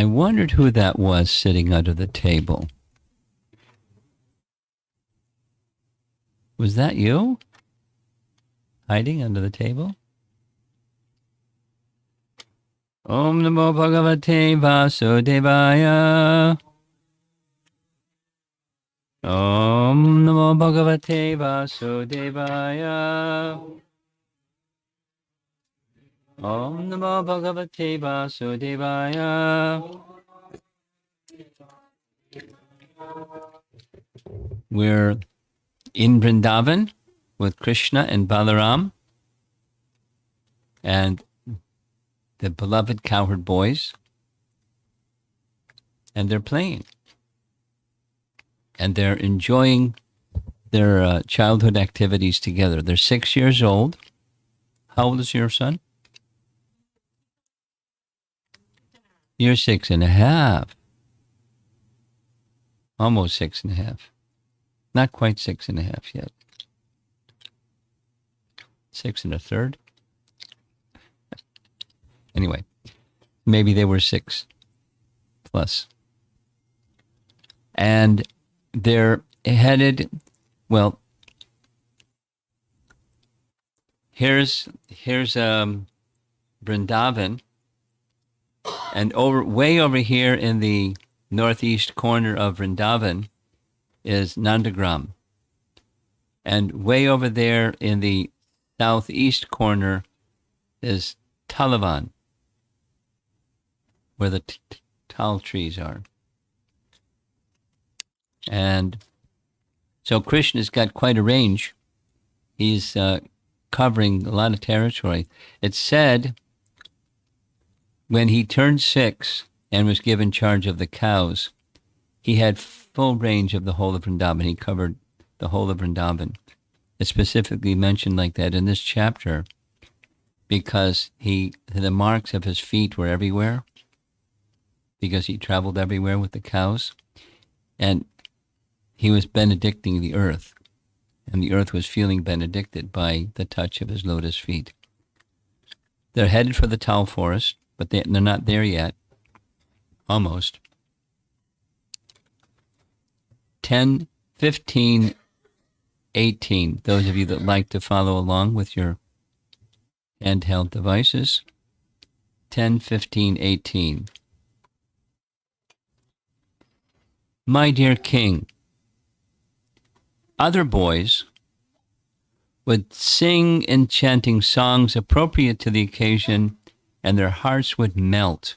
I wondered who that was sitting under the table. Was that you? Hiding under the table? Om Namo Bhagavate Vasudevaya. Om Namo Bhagavate Vasudevaya. Om Namo Bhagavate Vasudevaya. We're in Vrindavan with Krishna and Balaram and the beloved cowherd boys, and they're playing. And they're enjoying their childhood activities together. They're 6 years old. How old is your son? You're 6.5. Almost 6.5. Not quite 6.5 yet. 6 1/3. Anyway, maybe they were 6 plus. And they're headed, well, here's Vrindavan, and way over here in the northeast corner of Vrindavan is Nandagram. And way over there in the southeast corner is Talavan, where the tal trees are. And so Krishna's got quite a range. He's covering a lot of territory. It's said when he turned 6 and was given charge of the cows, he had full range of the whole of Vrindavan. He covered the whole of Vrindavan. It's specifically mentioned like that in this chapter because the marks of his feet were everywhere, because he traveled everywhere with the cows. And he was benedicting the earth, and the earth was feeling benedicted by the touch of his lotus feet. They're headed for the Tal forest, but they're not there yet. Almost. 10, 15, 18. Those of you that like to follow along with your handheld devices. 10, 15, 18. My dear king, other boys would sing enchanting songs appropriate to the occasion, and their hearts would melt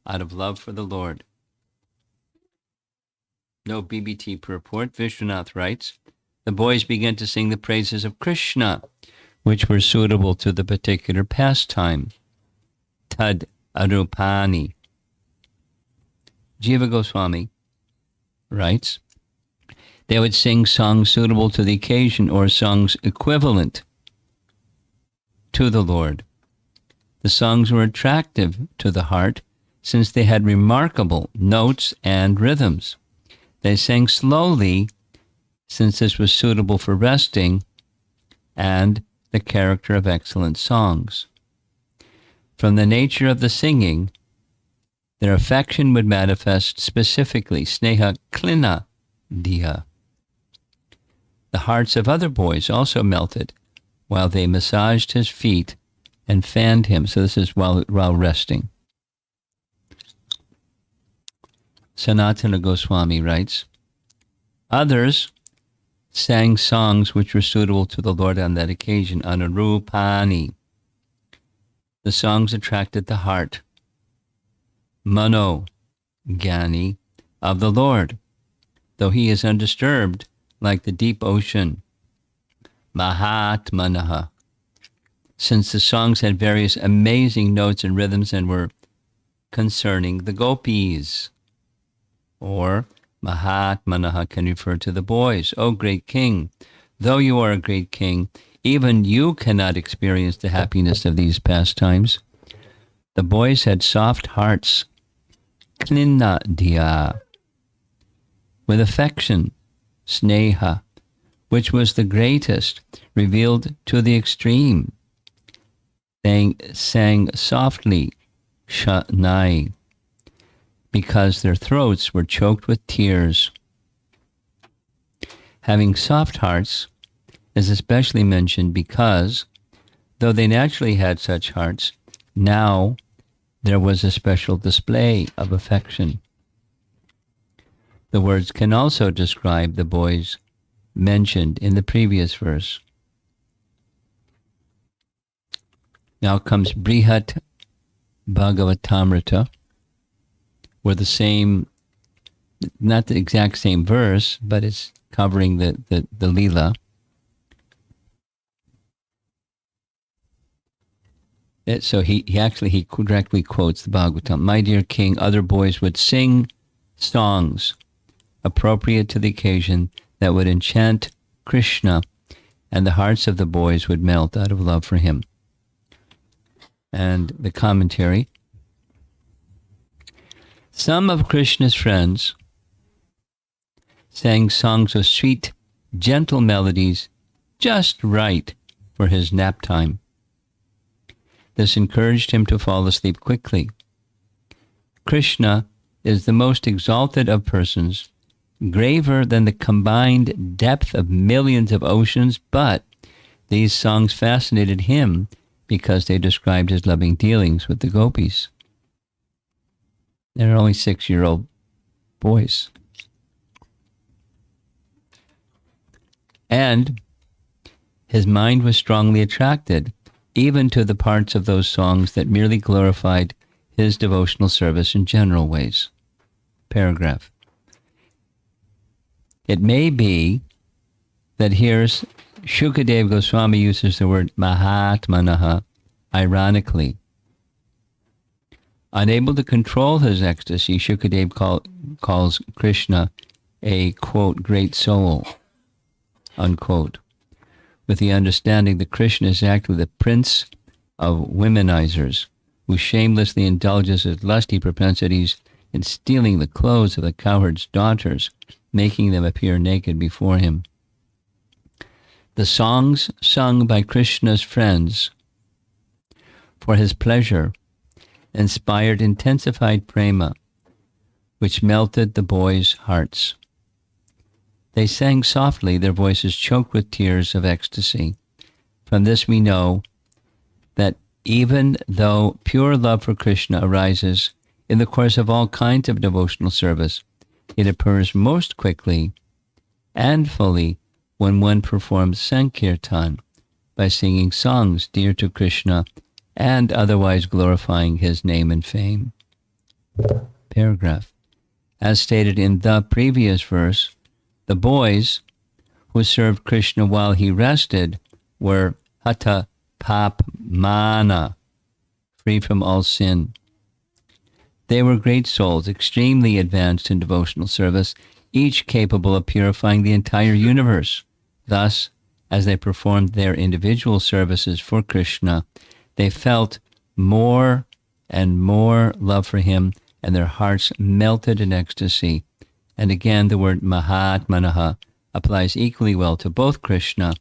out of love for the Lord. No BBT purport. Vishwanath writes, the boys began to sing the praises of Krishna, which were suitable to the particular pastime. Tad Arupani. Jiva Goswami writes, they would sing songs suitable to the occasion or songs equivalent to the Lord. The songs were attractive to the heart since they had remarkable notes and rhythms. They sang slowly since this was suitable for resting and the character of excellent songs. From the nature of the singing, their affection would manifest specifically, sneha klina diya. The hearts of other boys also melted while they massaged his feet and fanned him. So this is while resting. Sanatana Goswami writes, others sang songs which were suitable to the Lord on that occasion, anurupani. The songs attracted the heart, mano, Gyani, of the Lord, though he is undisturbed like the deep ocean, Mahatmanaha, since the songs had various amazing notes and rhythms and were concerning the gopis. Or Mahatmanaha can refer to the boys. O great king, though you are a great king, even you cannot experience the happiness of these pastimes. The boys had soft hearts, klina diya, with affection, sneha, which was the greatest, revealed to the extreme. They sang softly, shanai. because their throats were choked with tears. Having soft hearts is especially mentioned because, though they naturally had such hearts, now there was a special display of affection. The words can also describe the boys mentioned in the previous verse. Now comes Brihat Bhagavatamrita, where the same, not the exact same verse, but it's covering the Leela. So he directly quotes the Bhagavatam. My dear king, other boys would sing songs appropriate to the occasion that would enchant Krishna, and the hearts of the boys would melt out of love for him. And the commentary. Some of Krishna's friends sang songs of sweet, gentle melodies just right for his nap time. This encouraged him to fall asleep quickly. Krishna is the most exalted of persons, graver than the combined depth of millions of oceans, but these songs fascinated him because they described his loving dealings with the gopis. They're only 6-year-old boys. And his mind was strongly attracted even to the parts of those songs that merely glorified his devotional service in general ways. Paragraph. It may be that here's Shukadev Goswami uses the word Mahatmanaha ironically. Unable to control his ecstasy, Shukadev calls Krishna a, quote, great soul, unquote, with the understanding that Krishna is actually the prince of womenizers, who shamelessly indulges his lusty propensities in stealing the clothes of the cowherd's daughters, making them appear naked before him. The songs sung by Krishna's friends for his pleasure inspired intensified prema, which melted the boys' hearts. They sang softly, their voices choked with tears of ecstasy. From this we know that even though pure love for Krishna arises in the course of all kinds of devotional service, it occurs most quickly and fully when one performs Sankirtan by singing songs dear to Krishna and otherwise glorifying his name and fame. Paragraph. As stated in the previous verse, the boys who served Krishna while he rested were hata papmana, free from all sin. They were great souls, extremely advanced in devotional service, each capable of purifying the entire universe. Thus, as they performed their individual services for Krishna, they felt more and more love for him, and their hearts melted in ecstasy. And again, the word Mahatmanaha applies equally well to both Krishna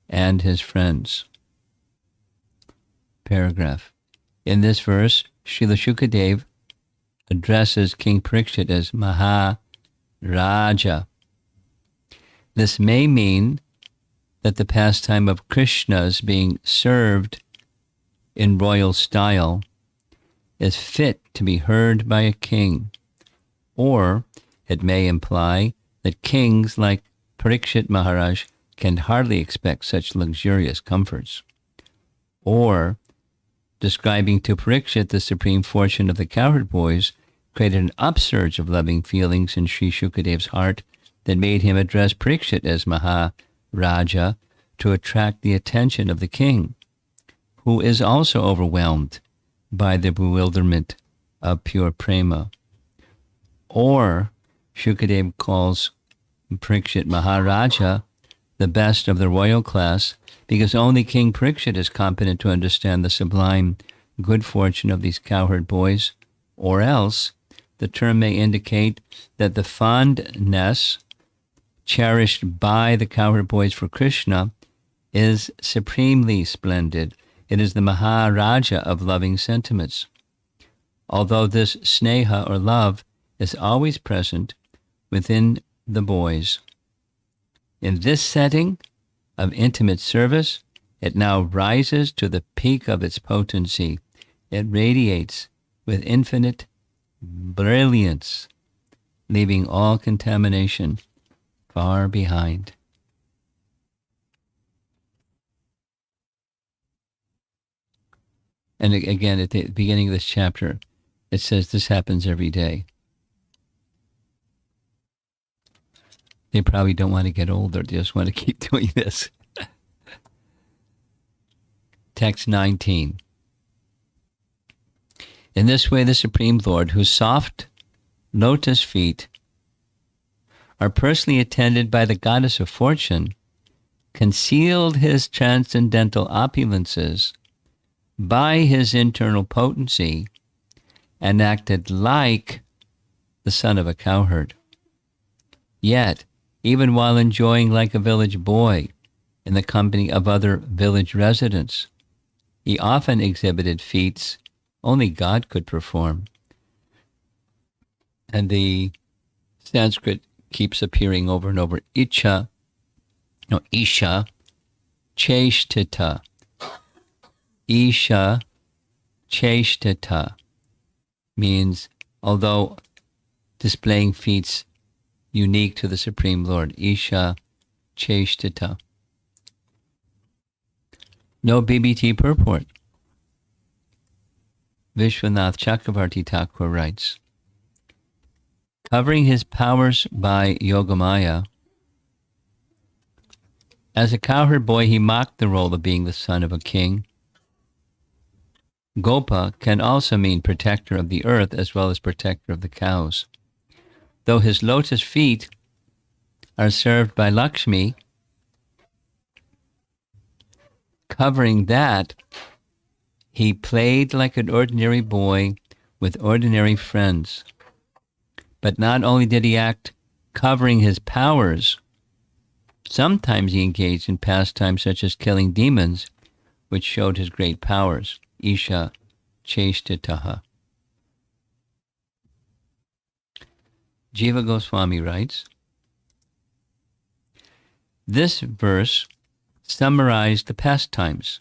and his friends. Paragraph. In this verse, Srila Shukadev addresses King Parikshit as Maharaja. This may mean that the pastime of Krishna's being served in royal style is fit to be heard by a king, or it may imply that kings like Parikshit Maharaj can hardly expect such luxurious comforts. Or, describing to Parikshit the supreme fortune of the cowherd boys, created an upsurge of loving feelings in Sri Shukadev's heart that made him address Parikshit as Maharaja to attract the attention of the king, who is also overwhelmed by the bewilderment of pure prema. Or, Shukadev calls Parikshit Maharaja the best of the royal class because only King Parikshit is competent to understand the sublime good fortune of these cowherd boys, or else the term may indicate that the fondness cherished by the cowherd boys for Krishna is supremely splendid. It is the Maharaja of loving sentiments. Although this sneha or love is always present within the boys. In this setting of intimate service, it now rises to the peak of its potency. It radiates with infinite brilliance, leaving all contamination far behind. And again, at the beginning of this chapter, it says this happens every day. They probably don't want to get older. They just want to keep doing this. Text 19. In this way, the Supreme Lord, whose soft lotus feet are personally attended by the goddess of fortune, concealed his transcendental opulences by his internal potency and acted like the son of a cowherd. Yet, even while enjoying like a village boy in the company of other village residents, he often exhibited feats only God could perform. And the Sanskrit keeps appearing over and over. Isha, cheshtita. Isha cheshtita means, although displaying feats unique to the Supreme Lord. Isha cheshtita. No BBT purport. Vishwanath Chakravarti Thakur writes, covering his powers by Yogamaya, as a cowherd boy he mocked the role of being the son of a king. Gopa can also mean protector of the earth as well as protector of the cows. Though his lotus feet are served by Lakshmi, covering that, he played like an ordinary boy with ordinary friends. But not only did he act covering his powers, sometimes he engaged in pastimes such as killing demons, which showed his great powers. Isha cheshtitaha. Jiva Goswami writes, this verse summarized the pastimes,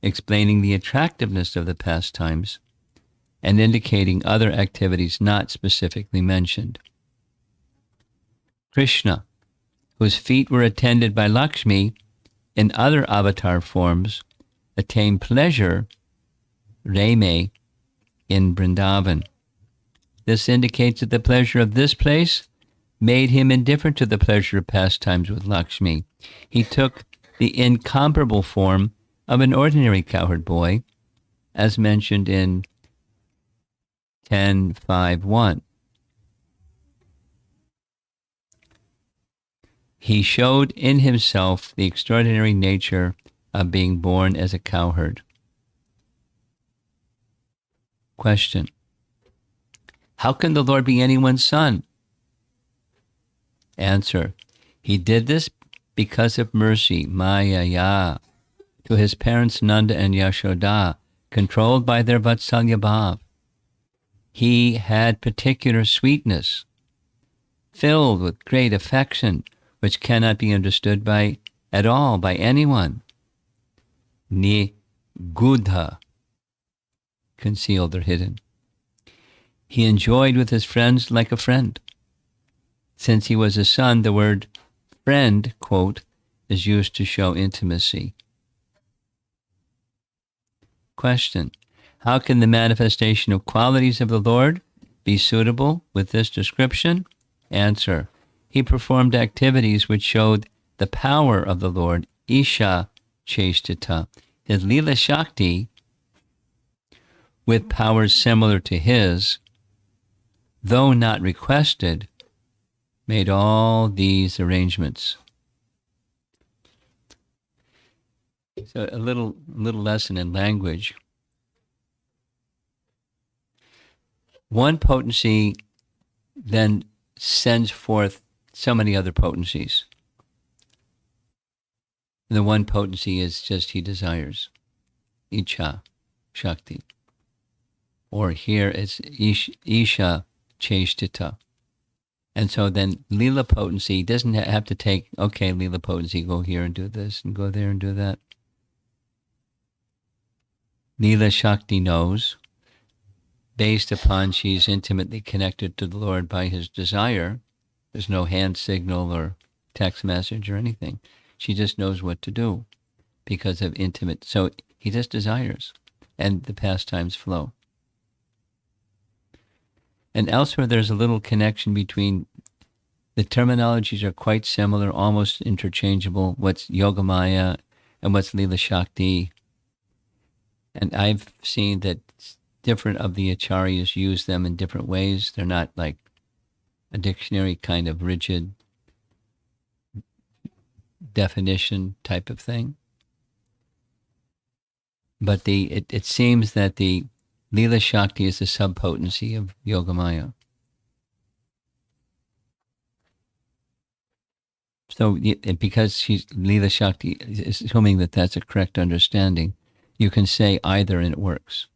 explaining the attractiveness of the pastimes and indicating other activities not specifically mentioned. Krishna, whose feet were attended by Lakshmi in other avatar forms, attained pleasure, Reme, in Vrindavan. This indicates that the pleasure of this place made him indifferent to the pleasure of pastimes with Lakshmi. He took the incomparable form of an ordinary cowherd boy, as mentioned in 10.5.1. He showed in himself the extraordinary nature of being born as a cowherd. Question: how can the Lord be anyone's son? Answer: he did this because of mercy, Maya, to his parents Nanda and Yashoda, controlled by their Vatsalya Bhav. He had particular sweetness, filled with great affection, which cannot be understood at all by anyone. Ni gudha, concealed or hidden. He enjoyed with his friends like a friend. Since he was a son, the word friend, quote, is used to show intimacy. Question: how can the manifestation of qualities of the Lord be suitable with this description? Answer: he performed activities which showed the power of the Lord, Isha Cheshtita. His Leela Shakti, with powers similar to his, though not requested, made all these arrangements. So a little lesson in language. One potency then sends forth so many other potencies. The one potency is just he desires, Icha, Shakti. Or here it's Isha Cheshtita. And so then Leela potency doesn't have to take, okay, Leela potency, go here and do this and go there and do that. Leela Shakti knows, based upon she's intimately connected to the Lord by his desire. There's no hand signal or text message or anything. She just knows what to do because of intimate. So he just desires, and the pastimes flow. And elsewhere, there's a little connection between the terminologies are quite similar, almost interchangeable. What's Yogamaya and what's Leela Shakti. And I've seen that different of the acharyas use them in different ways. They're not like a dictionary kind of rigid definition type of thing. But it seems that the Leela Shakti is the subpotency of Yogamaya. So because she's Leela Shakti, assuming that that's a correct understanding, you can say either and it works.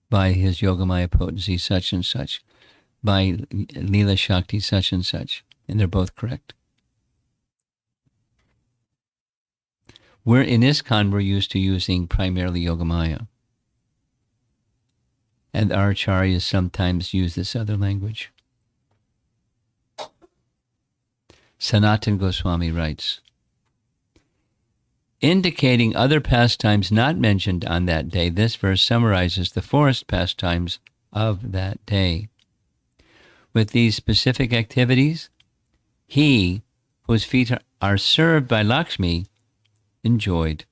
By his Yogamaya potency, such and such. By Leela Shakti, such and such. And they're both correct. In ISKCON, we're used to using primarily Yogamaya. And our acharyas sometimes use this other language. Sanatan Goswami writes, indicating other pastimes not mentioned on that day, this verse summarizes the forest pastimes of that day. With these specific activities, he whose feet are served by Lakshmi enjoyed.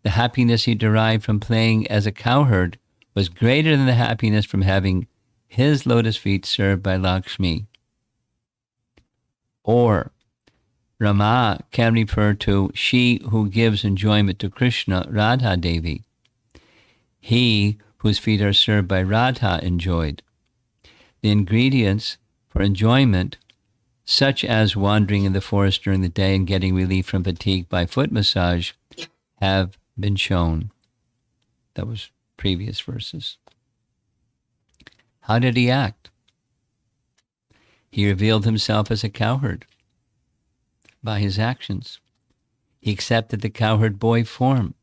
The happiness he derived from playing as a cowherd was greater than the happiness from having his lotus feet served by Lakshmi. Or Rama can refer to she who gives enjoyment to Krishna, Radha Devi. He whose feet are served by Radha enjoyed. The ingredients for enjoyment, such as wandering in the forest during the day and getting relief from fatigue by foot massage, have been shown. That was previous verses. How did he act? He revealed himself as a cowherd by his actions. He accepted the cowherd boy form.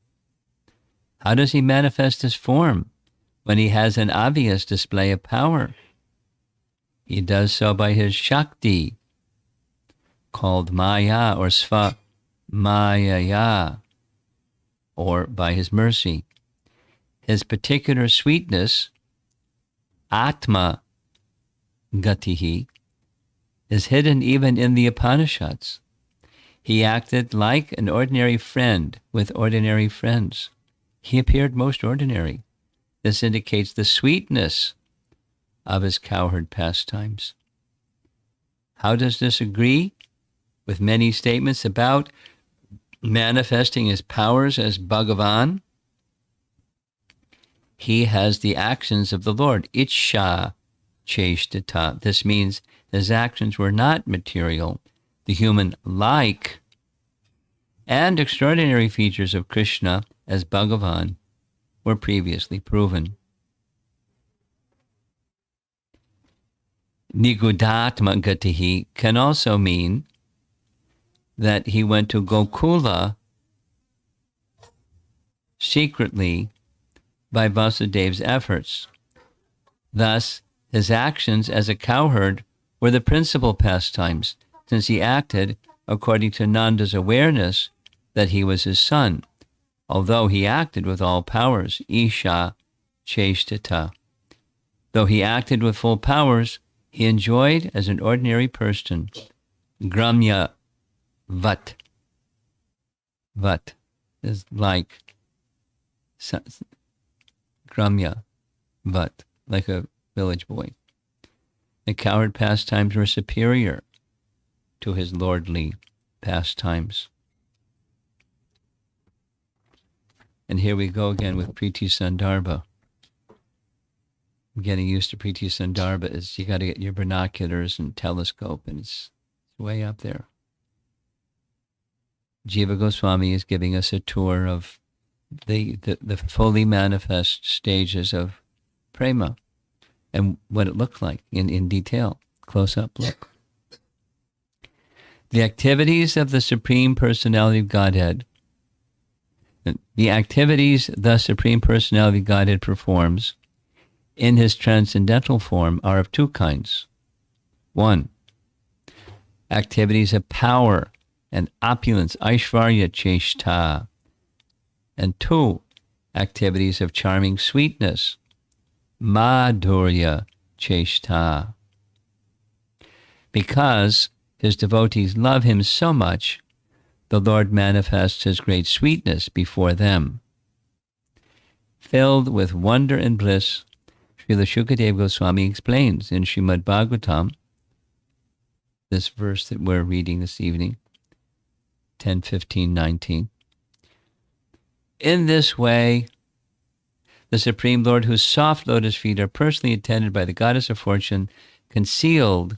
How does he manifest his form when he has an obvious display of power? He does so by his Shakti, called Maya or Sva Mayaya, or by his mercy. His particular sweetness, Atma Gatihi, is hidden even in the Upanishads. He acted like an ordinary friend with ordinary friends. He appeared most ordinary. This indicates the sweetness of his cowherd pastimes. How does this agree with many statements about manifesting his powers as Bhagavan? He has the actions of the Lord. Iccha cheshtita. This means his actions were not material. The human-like and extraordinary features of Krishna as Bhagavan were previously proven. Nigudatma gatihi can also mean that he went to Gokula secretly by Vasudev's efforts. Thus, his actions as a cowherd were the principal pastimes, since he acted according to Nanda's awareness that he was his son, although he acted with all powers, Isha Cheshtita. Though he acted with full powers, he enjoyed as an ordinary person. Gramya Vat. Vat is like Gramya Vat, like a village boy. The cowherd pastimes were superior to his lordly pastimes. And here we go again with Priti Sandarbha. Getting used to Priti Sandarbha is you got to get your binoculars and telescope, and it's way up there. Jiva Goswami is giving us a tour of the fully manifest stages of prema. and what it looked like in detail. Close-up look. The activities of the Supreme Personality of Godhead. The activities the Supreme Personality of Godhead performs in his transcendental form are of two kinds. One, activities of power and opulence, Aishvarya Cheshta. And two, activities of charming sweetness, Madhurya Cheshta. Because his devotees love him so much, the Lord manifests his great sweetness before them. Filled with wonder and bliss, Srila Shukadeva Goswami explains in Srimad Bhagavatam, this verse that we're reading this evening, 10, 15, 19. In this way, the Supreme Lord, whose soft lotus feet are personally attended by the Goddess of Fortune, concealed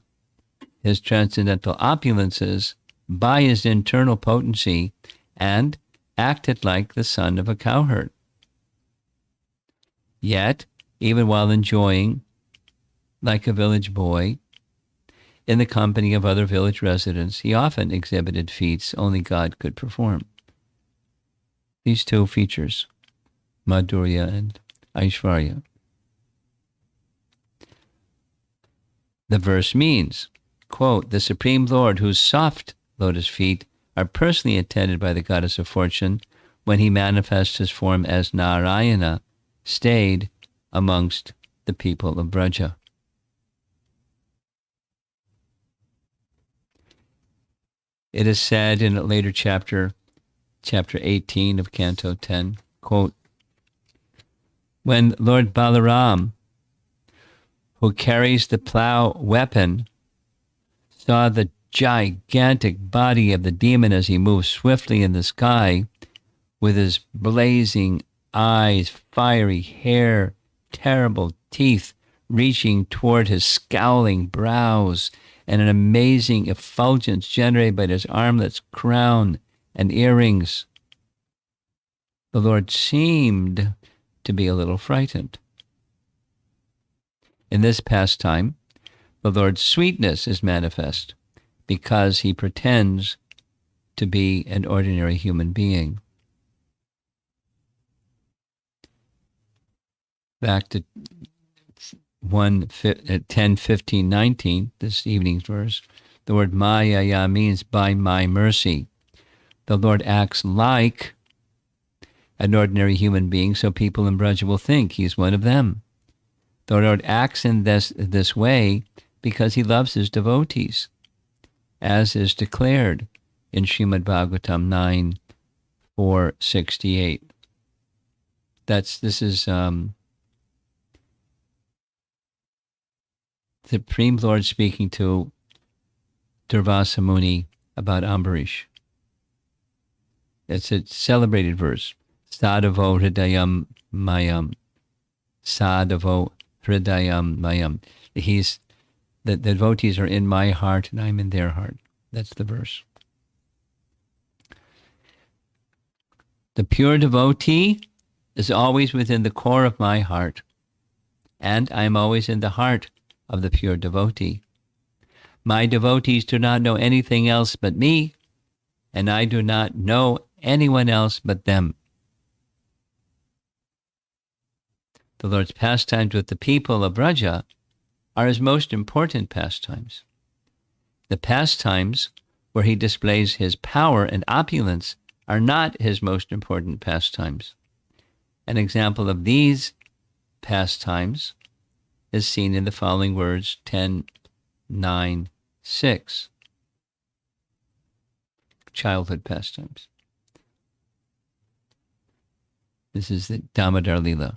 his transcendental opulences by his internal potency and acted like the son of a cowherd. Yet, even while enjoying, like a village boy, in the company of other village residents, he often exhibited feats only God could perform. These two features, Madhurya and Aishvarya. The verse means, quote, the Supreme Lord, whose soft lotus feet are personally attended by the Goddess of Fortune, when he manifests his form as Narayana, stayed amongst the people of Braja. It is said in a later chapter 18 of Canto 10, quote, when Lord Balaram, who carries the plow weapon, saw the gigantic body of the demon as he moved swiftly in the sky, with his blazing eyes, fiery hair, terrible teeth reaching toward his scowling brows, and an amazing effulgence generated by his armlets, crown, and earrings. The Lord seemed to be a little frightened. In this pastime, the Lord's sweetness is manifest because he pretends to be an ordinary human being. Back to 10, 15, 19, this evening's verse, the word Maya means by my mercy. The Lord acts like an ordinary human being, so people in Braja will think he's one of them. The Lord acts in this way because he loves his devotees, as is declared in Srimad Bhagavatam 9, 468. This is the Supreme Lord speaking to Durvasa Muni about Ambarish. It's a celebrated verse. Sadhavo hridayam mayam. Sadhavo hridayam mayam. The devotees are in my heart and I'm in their heart. That's the verse. The pure devotee is always within the core of my heart, and I am always in the heart of the pure devotee. My devotees do not know anything else but me, and I do not know anyone else but them. The Lord's pastimes with the people of Braja are his most important pastimes. The pastimes where he displays his power and opulence are not his most important pastimes. An example of these pastimes is seen in the following words, 10, 9, 6. Childhood pastimes. This is the Damodar Leela.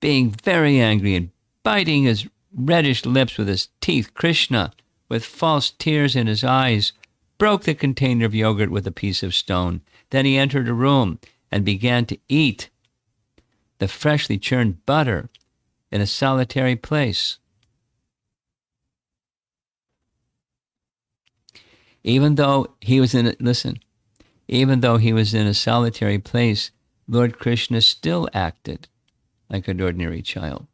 Being very angry and biting his reddish lips with his teeth, Krishna, with false tears in his eyes, broke the container of yogurt with a piece of stone. Then he entered a room and began to eat the freshly churned butter in a solitary place. Even though he was in a solitary place, Lord Krishna still acted like an ordinary child.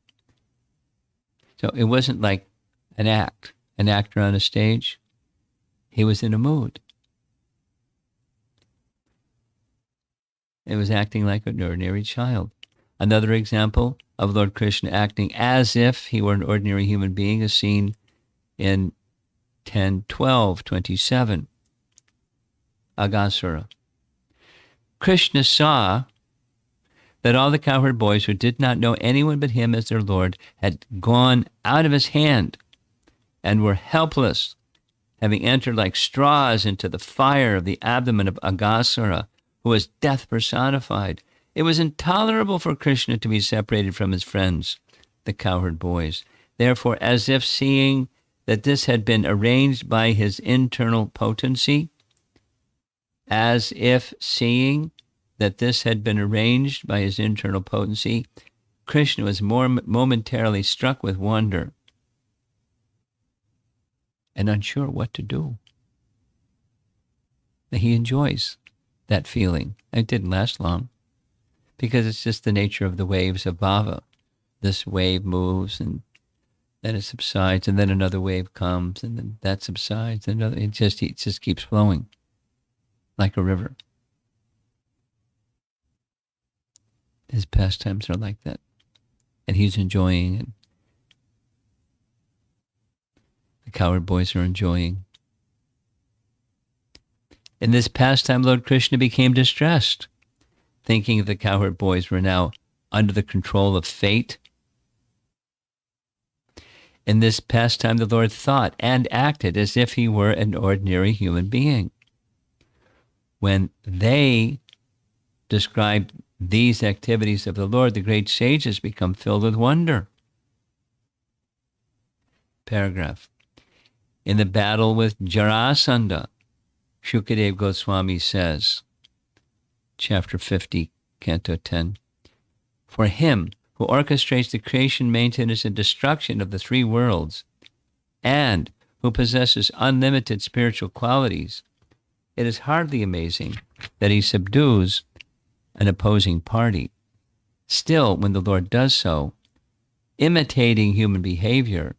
So it wasn't like an actor on a stage. He was in a mood. It was acting like an ordinary child. Another example of Lord Krishna acting as if he were an ordinary human being is seen in 10:12:27, Agasura. Krishna saw that all the cowherd boys who did not know anyone but him as their Lord had gone out of his hand and were helpless, having entered like straws into the fire of the abdomen of Agasura, who was death personified. It was intolerable for Krishna to be separated from his friends, the cowherd boys. Therefore, as if seeing that this had been arranged by his internal potency, Krishna was more momentarily struck with wonder and unsure what to do. He enjoys that feeling. It didn't last long because it's just the nature of the waves of bhava. This wave moves and then it subsides, and then another wave comes, and then that subsides, and another. It just keeps flowing like a river. His pastimes are like that, and he's enjoying it. The cowherd boys are enjoying. In this pastime, Lord Krishna became distressed, thinking the cowherd boys were now under the control of fate. In this pastime, the Lord thought and acted as if he were an ordinary human being. When they described these activities of the Lord, the great sages become filled with wonder. Paragraph. In the battle with Jarasandha, Shukadeva Goswami says, chapter 50, canto 10, for him who orchestrates the creation, maintenance, and destruction of the three worlds, and who possesses unlimited spiritual qualities, it is hardly amazing that he subdues an opposing party. Still, when the Lord does so, imitating human behavior,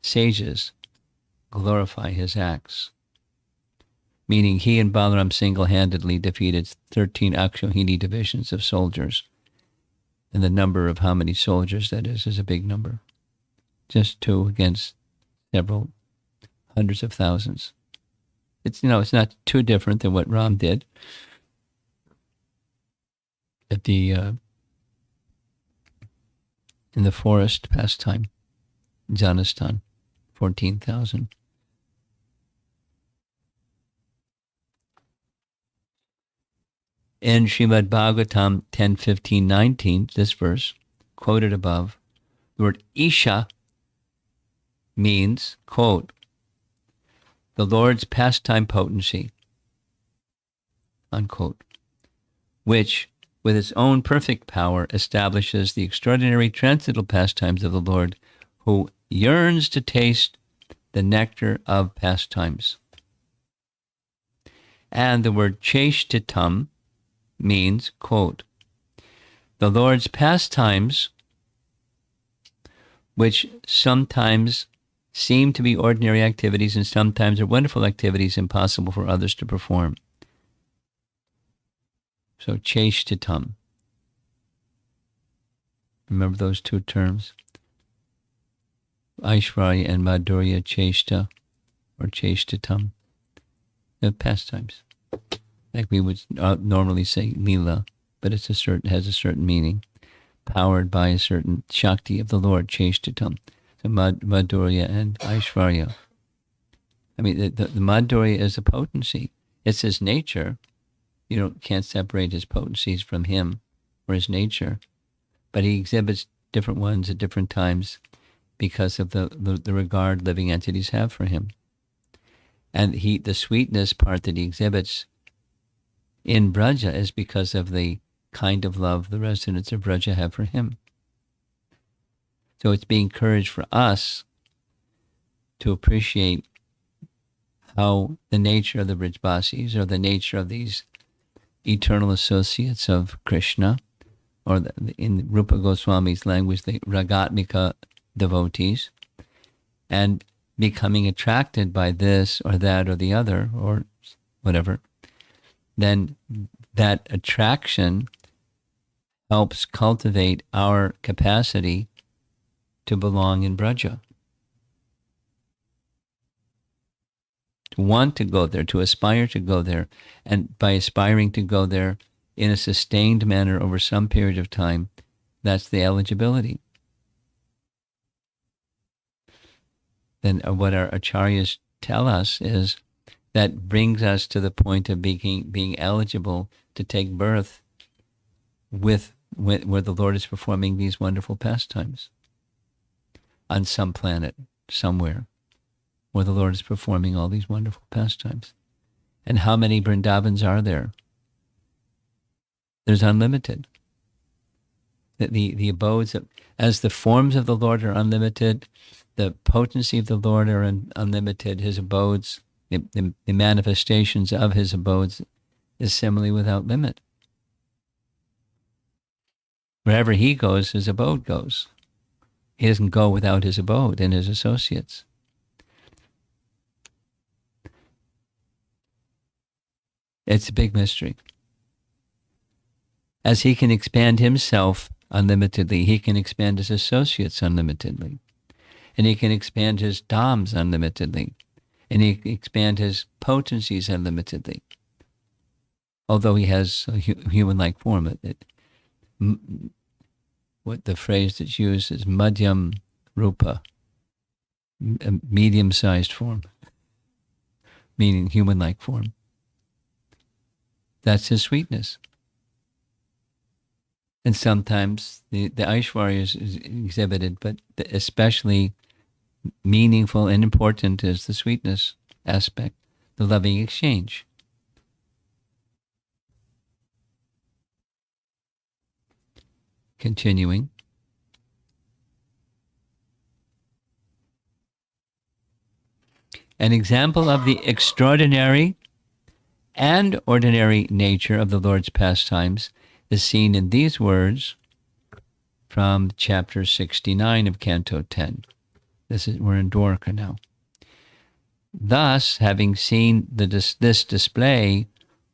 sages glorify his acts. Meaning he and Balaram single-handedly defeated 13 Akshohini divisions of soldiers. And the number of how many soldiers that is a big number. Just 2 against several hundreds of thousands. It's not too different than what Ram did at the in the forest pastime, Janistan, 14,000. In Srimad Bhagavatam 10:15-19, this verse, quoted above, the word Isha means, quote, the Lord's pastime potency, unquote, which, with its own perfect power, establishes the extraordinary transcendental pastimes of the Lord, who yearns to taste the nectar of pastimes. And the word Cheshtitam means, quote, the Lord's pastimes, which sometimes seem to be ordinary activities and sometimes are wonderful activities impossible for others to perform. So, Cheshtitam. Remember those two terms? Aishvarya and Madhurya Cheshta, or Cheshtitam. The pastimes. Like we would normally say Leela, but has a certain meaning, powered by a certain Shakti of the Lord, Cheshtitam. So Madhurya and Aishvarya. I mean, the Madhurya is a potency. It's his nature. You can't separate his potencies from him or his nature. But he exhibits different ones at different times because of the regard living entities have for him. And the sweetness part that he exhibits in Braja is because of the kind of love the residents of Braja have for him. So it's being encouraged for us to appreciate how the nature of the Brijbasis, or the nature of these eternal associates of Krishna, or in Rupa Goswami's language, the Ragatmika devotees, and becoming attracted by this or that or the other or whatever, then that attraction helps cultivate our capacity to belong in Braja, to want to go there, to aspire to go there. And by aspiring to go there in a sustained manner over some period of time, that's the eligibility. Then what our acharyas tell us is that brings us to the point of being eligible to take birth with where the Lord is performing these wonderful pastimes on some planet, somewhere, where the Lord is performing all these wonderful pastimes. And how many Vrindavans are there? There's unlimited. The abodes, as the forms of the Lord are unlimited, the potency of the Lord are unlimited, his abodes, the manifestations of his abodes is similarly without limit. Wherever he goes, his abode goes. He doesn't go without his abode and his associates. It's a big mystery. As he can expand himself unlimitedly, he can expand his associates unlimitedly. And he can expand his dhams unlimitedly. And he can expand his potencies unlimitedly. Although he has a human-like form. What the phrase that's used is madhyam rupa, a medium-sized form, meaning human-like form. That's his sweetness. And sometimes the Aishwarya is exhibited, but especially meaningful and important is the sweetness aspect, the loving exchange. Continuing. An example of the extraordinary and ordinary nature of the Lord's pastimes is seen in these words from chapter 69 of Canto 10. We're in Dwarka now. Thus, having seen this display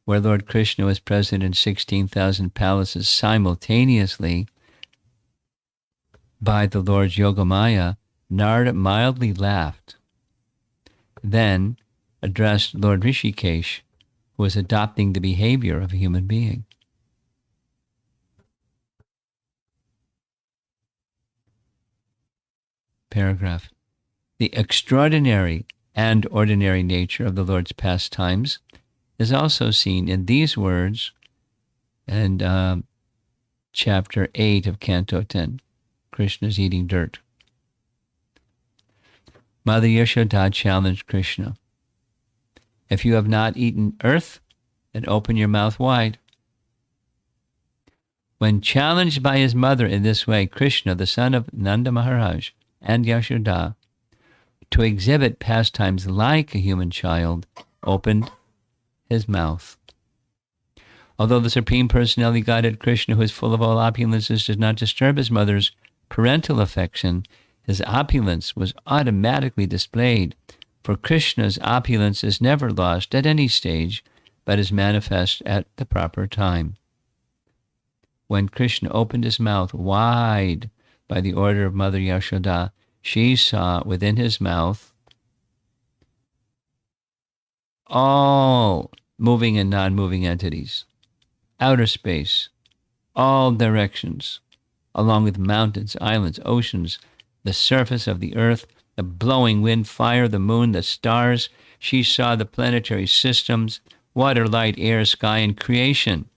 where Lord Krishna was present in 16,000 palaces simultaneously by the Lord's Yogamaya, Narada mildly laughed, then addressed Lord Rishikesh, who was adopting the behavior of a human being. Paragraph. The extraordinary and ordinary nature of the Lord's pastimes is also seen in these words and chapter 8 of Canto 10. Krishna's eating dirt. Mother Yashoda challenged Krishna. If you have not eaten earth, then open your mouth wide. When challenged by his mother in this way, Krishna, the son of Nanda Maharaj and Yashoda, to exhibit pastimes like a human child, opened his mouth. Although the Supreme Personality Godhead Krishna, who is full of all opulences, does not disturb his mother's parental affection, his opulence was automatically displayed, for Krishna's opulence is never lost at any stage, but is manifest at the proper time. When Krishna opened his mouth wide by the order of Mother Yashoda, she saw within his mouth all moving and non-moving entities, outer space, all directions, along with mountains, islands, oceans, the surface of the earth, the blowing wind, fire, the moon, the stars. She saw the planetary systems, water, light, air, sky, and creation.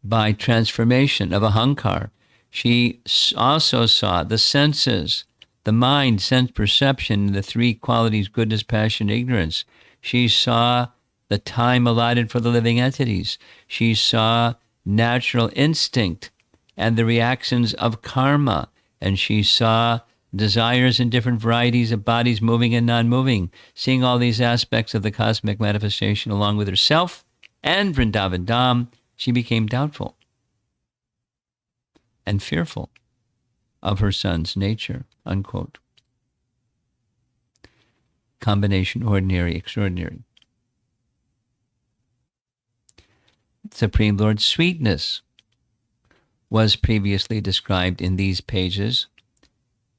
By transformation of ahankar, she also saw the senses, the mind, sense perception, the three qualities, goodness, passion, ignorance. She saw the time allotted for the living entities. She saw natural instinct and the reactions of karma, and she saw desires in different varieties of bodies moving and non-moving. Seeing all these aspects of the cosmic manifestation along with herself and Vrindavan Dham, she became doubtful. and fearful of her son's nature, unquote. Combination ordinary, extraordinary. Supreme Lord's sweetness was previously described in these pages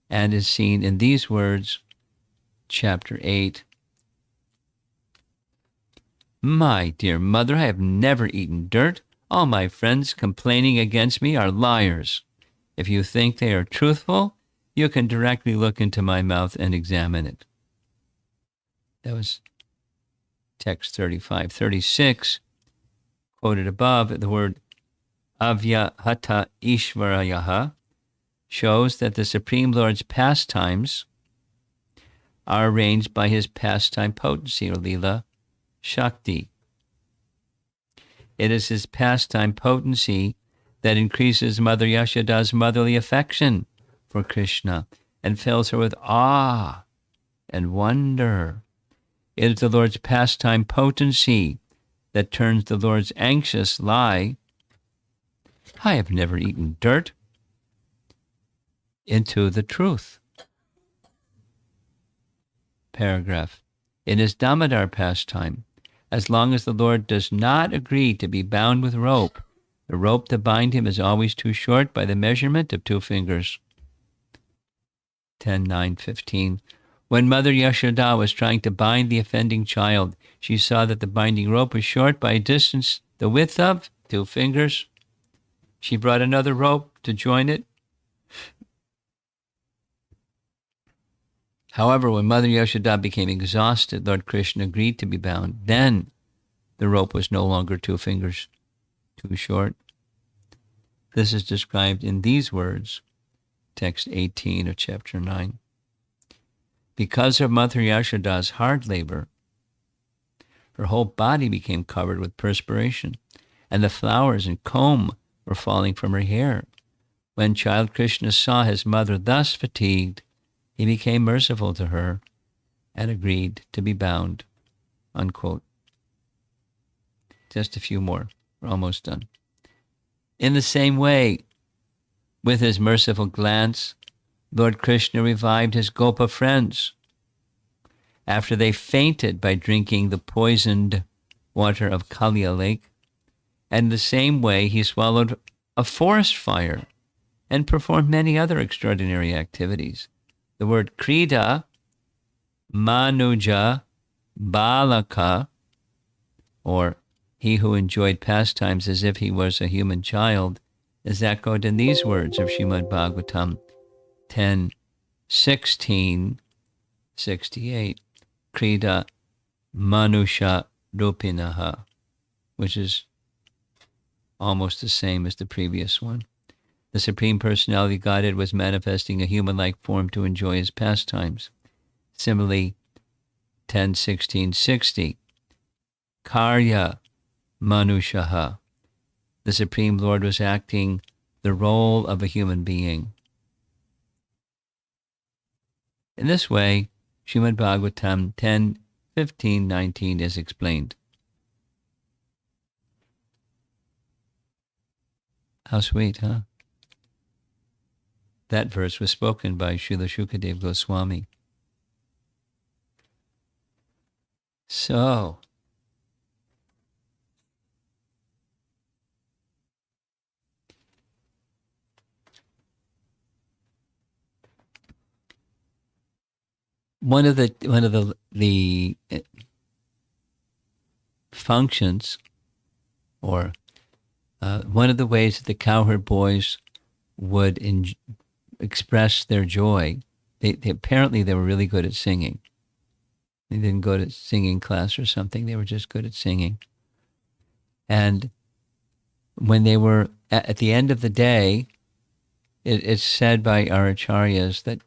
and is seen in these words, chapter 8. My dear mother, I have never eaten dirt. All my friends complaining against me are liars. If you think they are truthful, you can directly look into my mouth and examine it. That was text 35. 36, quoted above, the word avyahata ishvarayaha shows that the Supreme Lord's pastimes are arranged by his pastime potency, or lila shakti. It is his pastime potency that increases Mother Yashoda's motherly affection for Krishna and fills her with awe and wonder. It is the Lord's pastime potency that turns the Lord's anxious lie, I have never eaten dirt, into the truth. Paragraph. In his Damodar pastime, as long as the Lord does not agree to be bound with rope, the rope to bind him is always too short by the measurement of 2 fingers. 10:9:15. When Mother Yashoda was trying to bind the offending child, she saw that the binding rope was short by a distance the width of 2 fingers. She brought another rope to join it. However, when Mother Yashoda became exhausted, Lord Krishna agreed to be bound. Then the rope was no longer 2 fingers too short. This is described in these words, text 18 of chapter 9. Because of Mother Yashoda's hard labor, her whole body became covered with perspiration, and the flowers and comb were falling from her hair. When child Krishna saw his mother thus fatigued, he became merciful to her and agreed to be bound, unquote. Just a few more. We're almost done. In the same way, with his merciful glance, Lord Krishna revived his Gopa friends after they fainted by drinking the poisoned water of Kalia Lake. And in the same way, he swallowed a forest fire and performed many other extraordinary activities. The word krida, manuja, balaka, or he who enjoyed pastimes as if he was a human child, is echoed in these words of Srimad Bhagavatam 10:16-68, krida manusha rupinaha, which is almost the same as the previous one. The Supreme Personality of Godhead was manifesting a human-like form to enjoy his pastimes. Similarly, 10:16-60, karya manushaha, the Supreme Lord was acting the role of a human being. In this way, Srimad Bhagavatam 10:15-19 is explained. How sweet, huh? That verse was spoken by Srila Shukadeva Goswami. So, one of the functions, or one of the ways that the cowherd boys would express their joy, they apparently they were really good at singing. They didn't go to singing class or something. They were just good at singing. And when they were at the end of the day, it's said by our acharyas that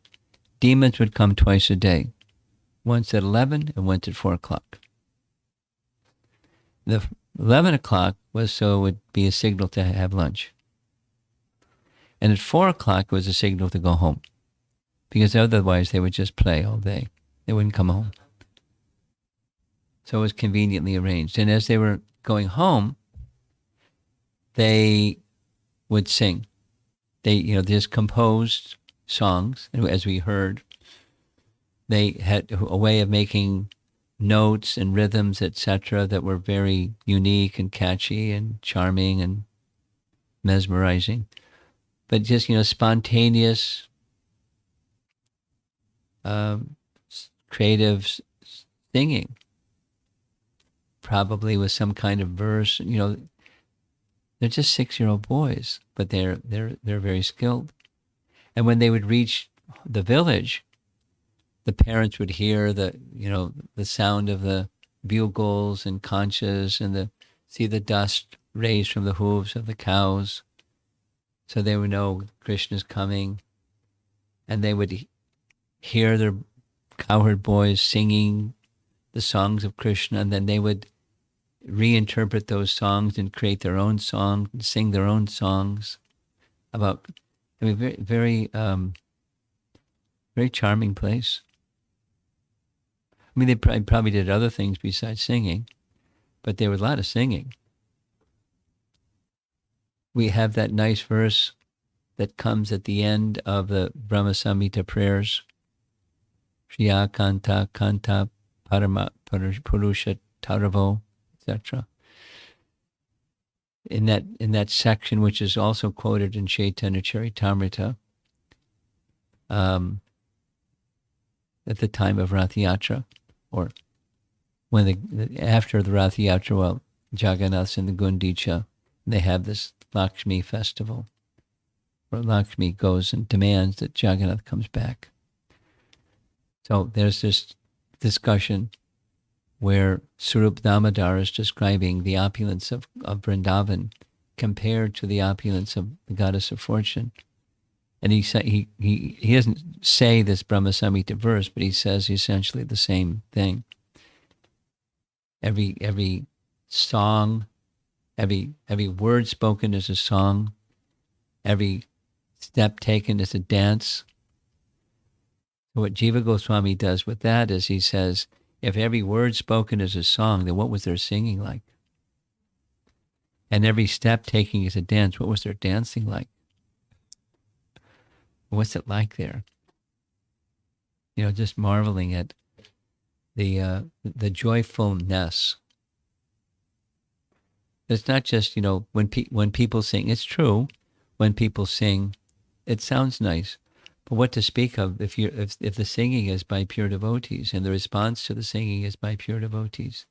demons would come twice a day, once at 11 and once at 4 o'clock. The 11 o'clock was so it would be a signal to have lunch. And at 4 o'clock was a signal to go home, because otherwise they would just play all day. They wouldn't come home. So it was conveniently arranged. And as they were going home, they would sing. They just composed songs, and as we heard, they had a way of making notes and rhythms, etc., that were very unique and catchy and charming and mesmerizing. But just spontaneous, creative singing, probably with some kind of verse. They're just 6-year-old boys, but they're very skilled. And when they would reach the village, the parents would hear the sound of the bugles and conches, and see the dust raised from the hooves of the cows. So they would know Krishna's coming, and they would hear their cowherd boys singing the songs of Krishna, and then they would reinterpret those songs and create their own songs and sing their own songs about. Very, very, very charming place. I mean, they probably did other things besides singing, but there was a lot of singing. We have that nice verse that comes at the end of the Brahma Samhita prayers. Shriya Kanta Kanta Parama Purusha Taravo, etc. In that section, which is also quoted in Chaitanya Charitamrita, at the time of Rath Yatra, or after the Rath Yatra, well, Jagannath's in the Gundicha, they have this Lakshmi festival, where Lakshmi goes and demands that Jagannath comes back. So there's this discussion where Sarup Damodar is describing the opulence of Vrindavan compared to the opulence of the goddess of fortune. And he doesn't say this Brahma Samhita verse, but he says essentially the same thing. Every song, every word spoken is a song, every step taken is a dance. What Jiva Goswami does with that is he says, if every word spoken is a song, then what was their singing like? And every step taking is a dance, what was their dancing like? What's it like there? Just marveling at the joyfulness. It's not just, when people sing, it's true, when people sing, it sounds nice. But what to speak of if the singing is by pure devotees, and the response to the singing is by pure devotees,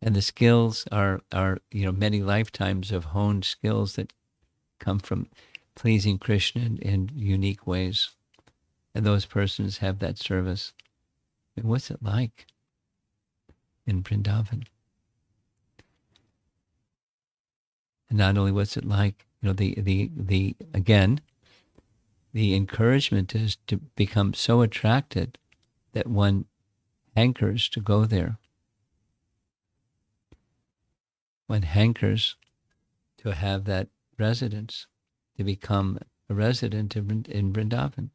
and the skills are many lifetimes of honed skills that come from pleasing Krishna in unique ways, and those persons have that service. I mean, what's it like in Vrindavan? And not only what's it like, the encouragement is to become so attracted that one hankers to go there. One hankers to have that residence, to become a resident in Vrindavan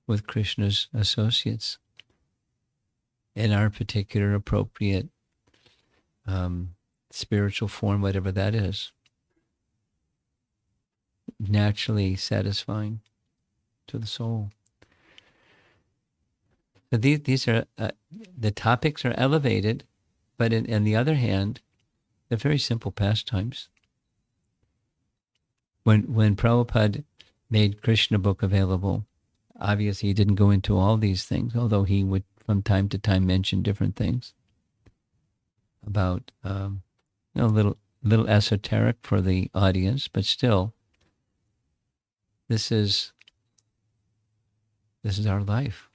with Krishna's associates in our particular appropriate spiritual form, whatever that is, naturally satisfying to the soul. So these are, the topics are elevated, but on the other hand, they're very simple pastimes. When Prabhupada made Krishna book available, obviously he didn't go into all these things, although he would from time to time mention different things about, a little esoteric for the audience, but still, this is our life.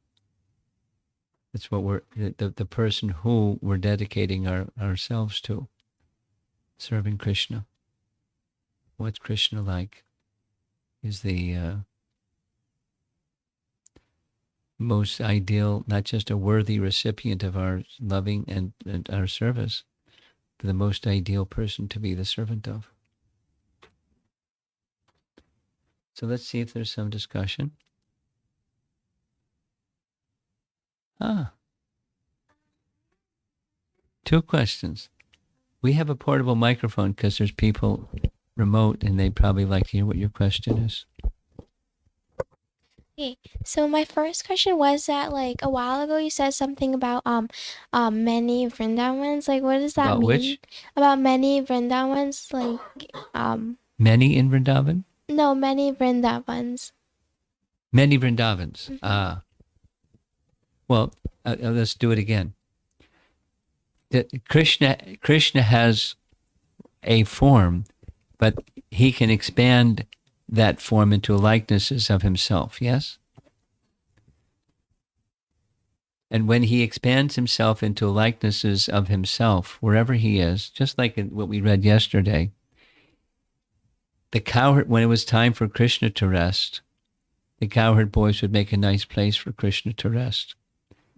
It's what we're, the person who we're dedicating ourselves to, serving Krishna. What's Krishna like is the most ideal, not just a worthy recipient of our loving and our service, but the most ideal person to be the servant of. So let's see if there's some discussion. Two questions. We have a portable microphone because there's people remote, and they'd probably like to hear what your question is. Okay, so my first question was that like a while ago you said something about many Vrindavans. Like what does that About mean? which? About many Vrindavans? Like um Many in Vrindavan? no, many Vrindavans. Many Vrindavans. Mm-hmm. Well, let's do it again. Krishna has a form, but he can expand that form into likenesses of himself, yes? And when he expands himself into likenesses of himself, wherever he is, just like in what we read yesterday, the cowherd, when it was time for Krishna to rest, the cowherd boys would make a nice place for Krishna to rest.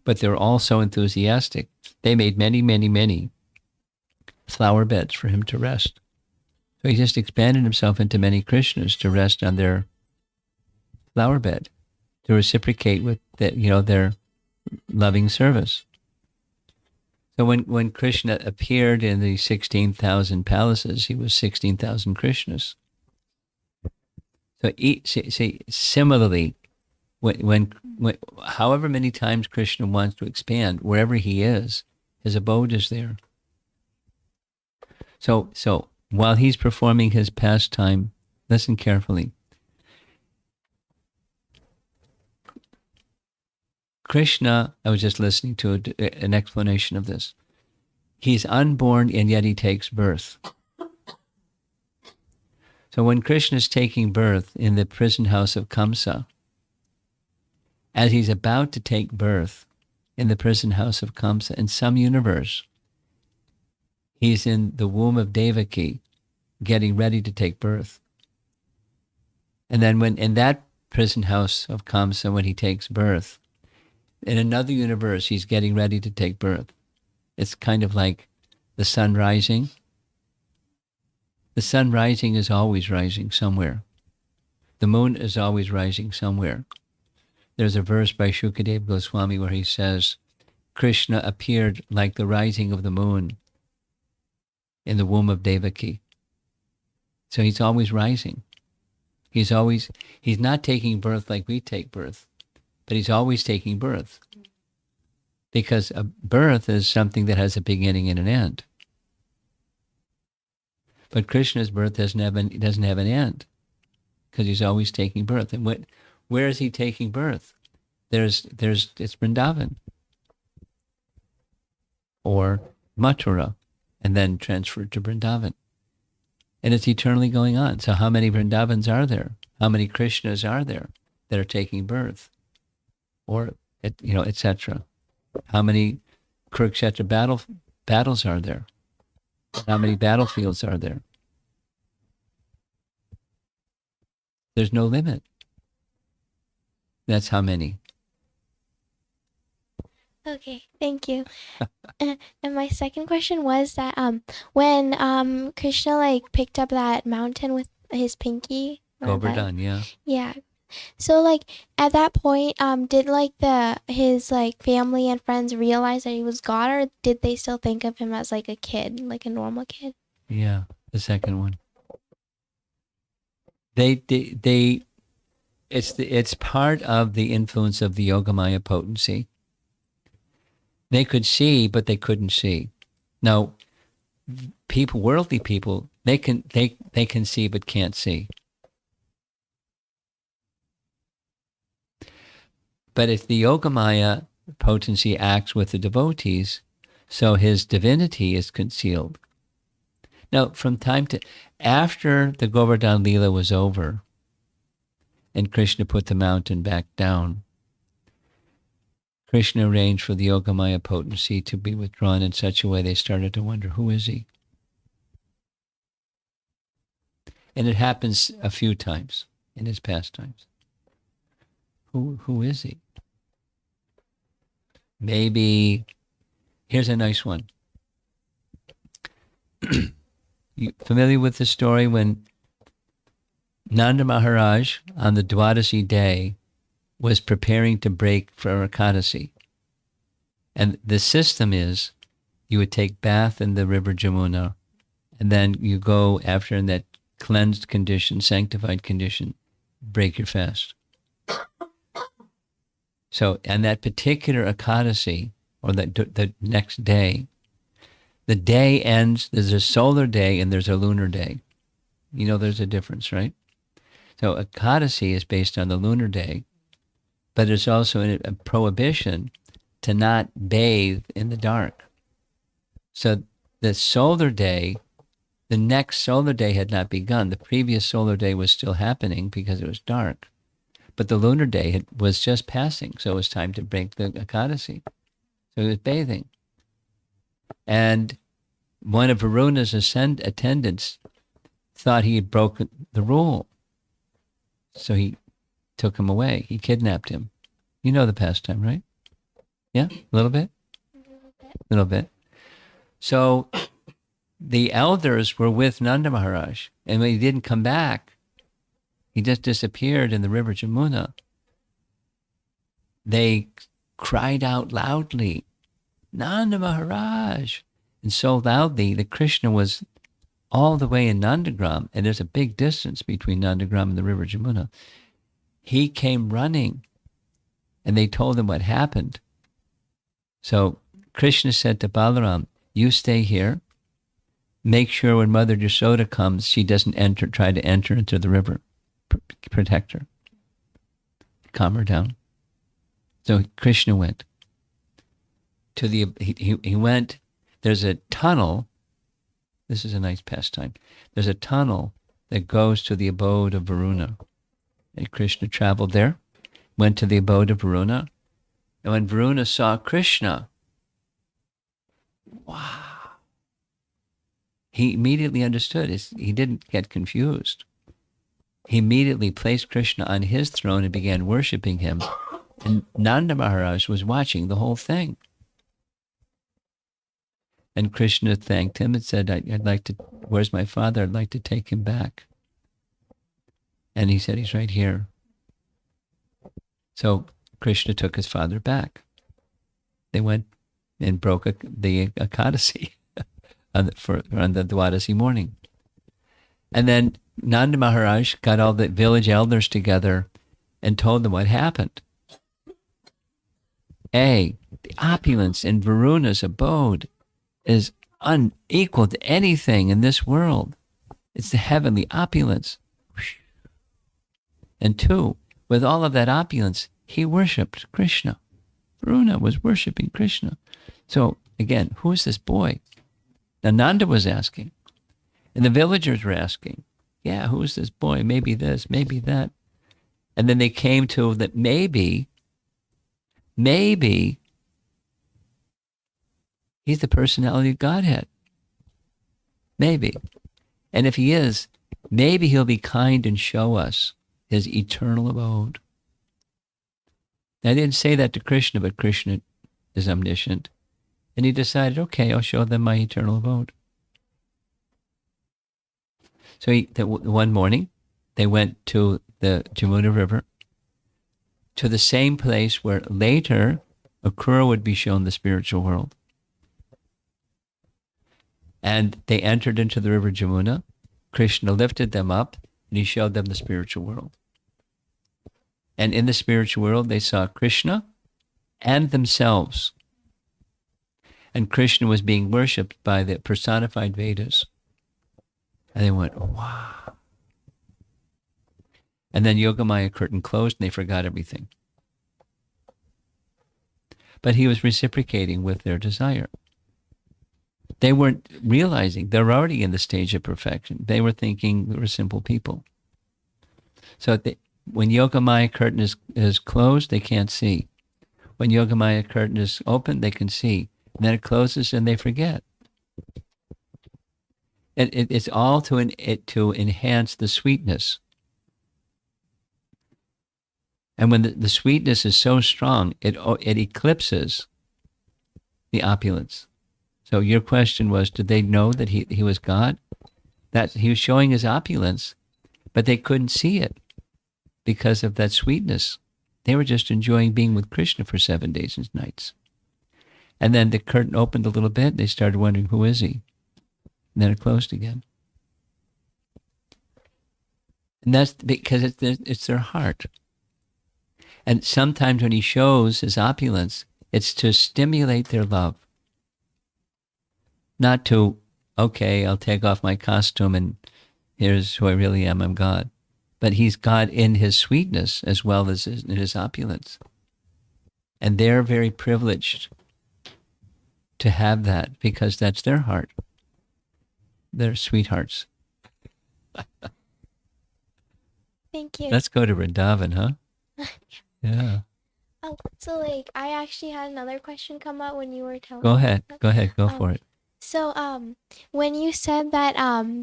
But they were all so enthusiastic. They made many, many, many flower beds for him to rest. So he just expanded himself into many Krishnas to rest on their flower bed, to reciprocate with their loving service. So when Krishna appeared in the 16,000 palaces, he was 16,000 Krishnas. So similarly, when however many times Krishna wants to expand, wherever he is, his abode is there. So while he's performing his pastime, listen carefully. Krishna, I was just listening to an explanation of this. He's unborn and yet he takes birth. So when Krishna is taking birth in the prison house of Kamsa, as he's about to take birth in the prison house of Kamsa, in some universe, he's in the womb of Devaki, getting ready to take birth. And then when in that prison house of Kamsa, when he takes birth, in another universe, he's getting ready to take birth. It's kind of like the sun rising. The sun rising is always rising somewhere. The moon is always rising somewhere. There's a verse by Shukadeva Goswami where he says, Krishna appeared like the rising of the moon in the womb of Devaki. So he's always rising. He's not taking birth like we take birth, but he's always taking birth. Because a birth is something that has a beginning and an end. But Krishna's birth doesn't have an end, because he's always taking birth. And where is he taking birth? It's Vrindavan or Mathura, and then transferred to Vrindavan. And it's eternally going on. So how many Vrindavans are there? How many Krishnas are there that are taking birth? Or, etc. How many Kurukshetra battles are there? How many battlefields are there? There's no limit. That's how many. Okay, thank you. And my second question was that when Krishna like picked up that mountain with his pinky or Govardhan, yeah. yeah. So like at that point, did like his like family and friends realize that he was God, or did they still think of him as like a kid, like a normal kid? Yeah, the second one. It's part of the influence of the Yogamaya potency. They could see, but they couldn't see. Now, worldly people, they can see but can't see. But if the Yogamaya potency acts with the devotees, so his divinity is concealed. Now, after the Govardhan Leela was over, and Krishna put the mountain back down, Krishna arranged for the Yogamaya potency to be withdrawn in such a way they started to wonder, who is he? And it happens a few times in his pastimes. Who is he? Maybe, here's a nice one. You familiar with the story when Nanda Maharaj on the Dwadasi day was preparing to break for Ekadasi? And the system is you would take bath in the river Jamuna, and then you go after in that cleansed condition, sanctified condition, break your fast. So, and that particular Ekadasi, or the next day, the day ends, there's a solar day and there's a lunar day. You know there's a difference, right? So Ekadasi is based on the lunar day, but there's also a prohibition to not bathe in the dark. So the solar day, the next solar day had not begun. The previous solar day was still happening because it was dark. But the lunar day was just passing, so it was time to break the Ekadasi. So he was bathing. And one of Varuna's attendants thought he had broken the rule. So he took him away. He kidnapped him. You know the pastime, right? Yeah? A little bit? A little bit. So the elders were with Nanda Maharaj. And when he didn't come back, he just disappeared in the river Jamuna. They cried out loudly, Nanda Maharaj. And so loudly that Krishna was all the way in Nandagram, and there's a big distance between Nandagram and the river Jamuna. He came running, and they told him what happened. So Krishna said to Balaram, you stay here. Make sure when Mother Yashoda comes, she doesn't try to enter into the river. Protect her. Calm her down. So Krishna went. He went, there's a tunnel. This is a nice pastime. There's a tunnel that goes to the abode of Varuna. And Krishna traveled there, went to the abode of Varuna. And when Varuna saw Krishna, wow. He immediately understood. He didn't get confused. He immediately placed Krishna on his throne and began worshiping him. And Nanda Maharaj was watching the whole thing. And Krishna thanked him and said, I'd like to, where's my father? I'd like to take him back. And he said, he's right here. So Krishna took his father back. They went and broke the Ekadasi on the Dwadasi morning. And then Nanda Maharaj got all the village elders together and told them what happened. The opulence in Varuna's abode is unequal to anything in this world. It's the heavenly opulence. And 2, with all of that opulence, he worshipped Krishna. Varuna was worshiping Krishna. So again, who is this boy? Now Nanda was asking, and the villagers were asking, yeah, who is this boy? Maybe this, maybe that. And then they came to that maybe he's the personality of Godhead. Maybe. And if he is, maybe he'll be kind and show us his eternal abode. I didn't say that to Krishna, but Krishna is omniscient. And he decided, okay, I'll show them my eternal abode. So one morning, they went to the Jamuna River, to the same place where later Akrura would be shown the spiritual world. And they entered into the river Jamuna. Krishna lifted them up, and he showed them the spiritual world. And in the spiritual world, they saw Krishna and themselves. And Krishna was being worshipped by the personified Vedas. And they went, wow. And then Yogamaya curtain closed and they forgot everything. But he was reciprocating with their desire. They weren't realizing they're already in the stage of perfection. They were thinking we were simple people. So when Yogamaya curtain is closed, they can't see. When Yogamaya curtain is open, they can see. And then it closes and they forget. It's all to enhance the sweetness. And when the sweetness is so strong, it eclipses the opulence. So your question was, did they know that he was God? That he was showing his opulence, but they couldn't see it because of that sweetness. They were just enjoying being with Krishna for 7 days and nights. And then the curtain opened a little bit. They started wondering, who is he? And then it closed again. And that's because it's their heart. And sometimes when he shows his opulence, it's to stimulate their love, not to, okay, I'll take off my costume and here's who I really am, I'm God. But he's God in his sweetness as well as in his opulence. And they're very privileged to have that because that's their heart. They're sweethearts. Thank you. Let's go to Vrindavan, huh? Yeah. So like I actually had another question come up when you were telling Go me. ahead. Go ahead. Go for it. So when you said that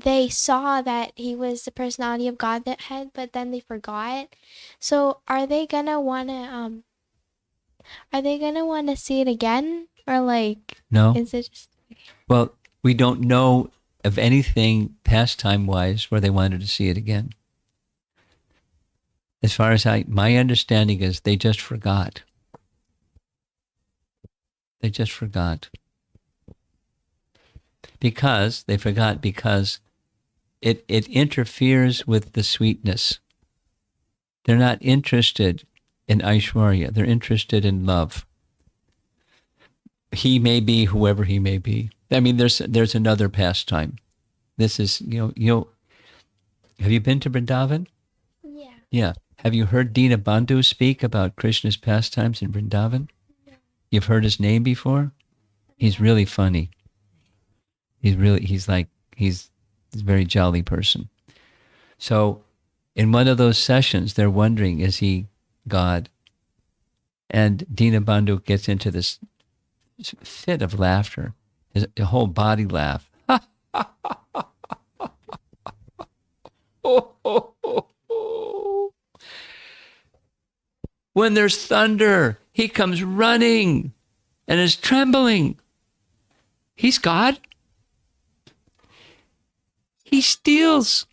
they saw that he was the personality of God that had, but then they forgot. So are they gonna wanna see it again? Or like No. is it just Well, we don't know of anything pastime-wise where they wanted to see it again. As far as my understanding is, they just forgot. They just forgot. Because they forgot because it interferes with the sweetness. They're not interested in Aishwarya. They're interested in love. He may be whoever he may be. I mean, there's another pastime. This is, have you been to Vrindavan? Yeah. Yeah. Have you heard Dina Bandhu speak about Krishna's pastimes in Vrindavan? No. You've heard his name before? He's really funny. He's a very jolly person. So in one of those sessions, they're wondering, is he God? And Dina Bandhu gets into this fit of laughter, a whole body laugh. When there's thunder, he comes running and is trembling. He's God. He steals.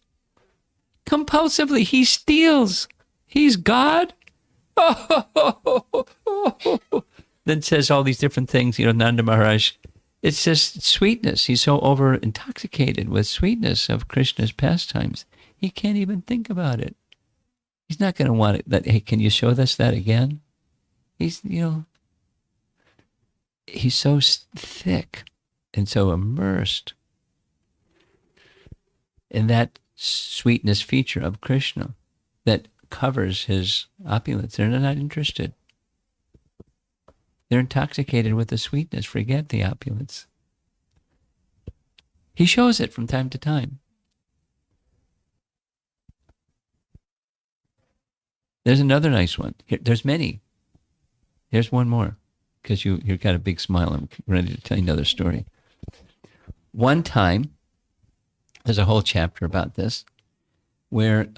Compulsively, he steals. He's God. Then says all these different things, Nanda Maharaj. It's just sweetness. He's so over intoxicated with sweetness of Krishna's pastimes. He can't even think about it. He's not going to want it. Hey, can you show us that again? He's so thick and so immersed in that sweetness feature of Krishna that covers his opulence. They're not interested. They're intoxicated with the sweetness. Forget the opulence. He shows it from time to time. There's another nice one. There's many. Here's one more, because you've got a big smile. I'm ready to tell you another story. One time, there's a whole chapter about this, where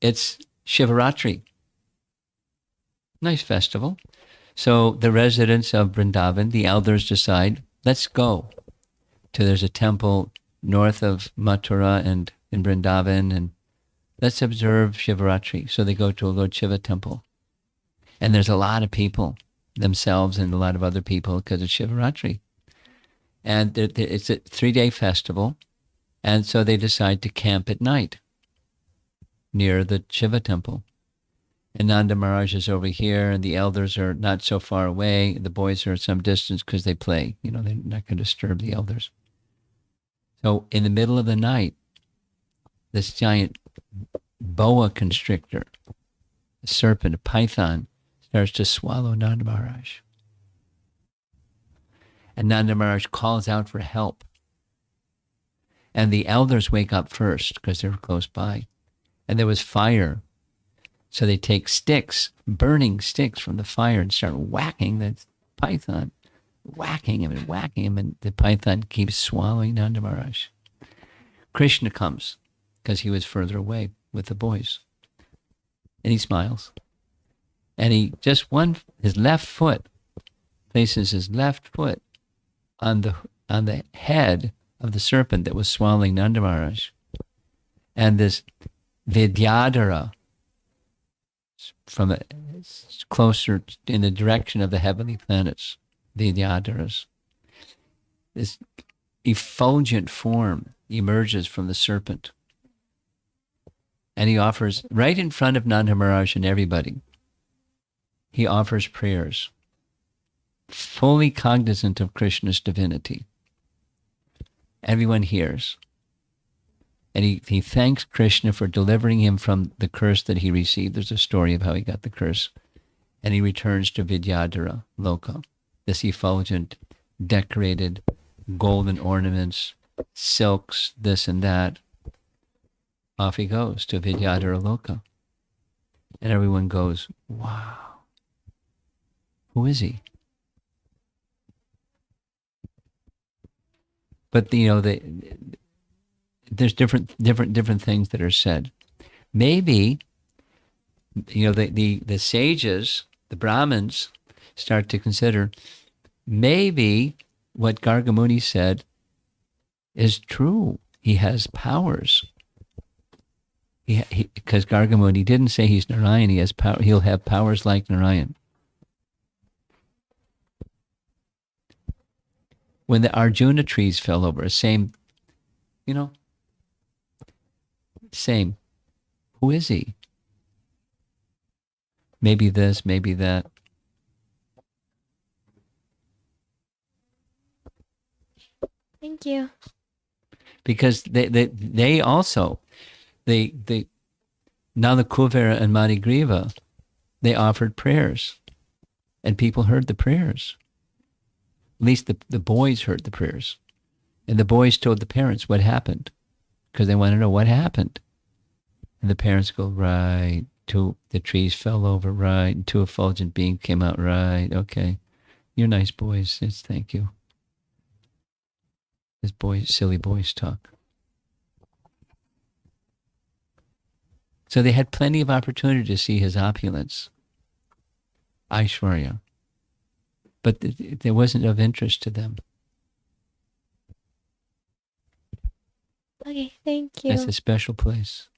it's Shivaratri. Nice festival. So the residents of Vrindavan, the elders decide, let's go there's a temple north of Mathura and in Vrindavan, and let's observe Shivaratri. So they go to a Lord Shiva temple. And there's a lot of people, themselves and a lot of other people, because it's Shivaratri. And it's a 3-day festival. And so they decide to camp at night near the Shiva temple. And Nanda Maharaj is over here, and the elders are not so far away. The boys are at some distance because they play. They're not going to disturb the elders. So in the middle of the night, this giant boa constrictor, a serpent, a python, starts to swallow Nanda Maharaj. And Nanda Maharaj calls out for help. And the elders wake up first because they're close by. And there was fire. So they take sticks, burning sticks from the fire, and start whacking the python, whacking him, and the python keeps swallowing Nanda Maharaj. Krishna comes because he was further away with the boys. And he smiles. And his left foot, places his left foot on the head of the serpent that was swallowing Nanda Maharaj. And this Vidyadhara, from closer in the direction of the heavenly planets, Vidyadharas, this effulgent form emerges from the serpent. And he offers, right in front of Nanda Maharaj and everybody, he offers prayers, fully cognizant of Krishna's divinity. Everyone hears. And he thanks Krishna for delivering him from the curse that he received. There's a story of how he got the curse. And he returns to Vidyadhara Loka, this effulgent, decorated, golden ornaments, silks, this and that. Off he goes to Vidyadhara Loka. And everyone goes, wow, who is he? But, there's different things that are said. Maybe, the sages, the Brahmins, start to consider maybe what Gargamuni said is true. He has powers. Because Gargamuni didn't say he's Narayan. He has power. He'll have powers like Narayan. When the Arjuna trees fell over, same. Same. Who is he? Maybe this, maybe that. Thank you. Because they also, Nala Kuvera and Manigriva, they offered prayers. And people heard the prayers. At least the boys heard the prayers. And the boys told the parents what happened. Because they want to know what happened. And the parents go, right, the trees fell over, right, and two effulgent beings came out, right, okay. You're nice boys, thank you. This silly boys talk. So they had plenty of opportunity to see his opulence, Aishwarya. But there wasn't of interest to them. Okay, thank you. That's a special place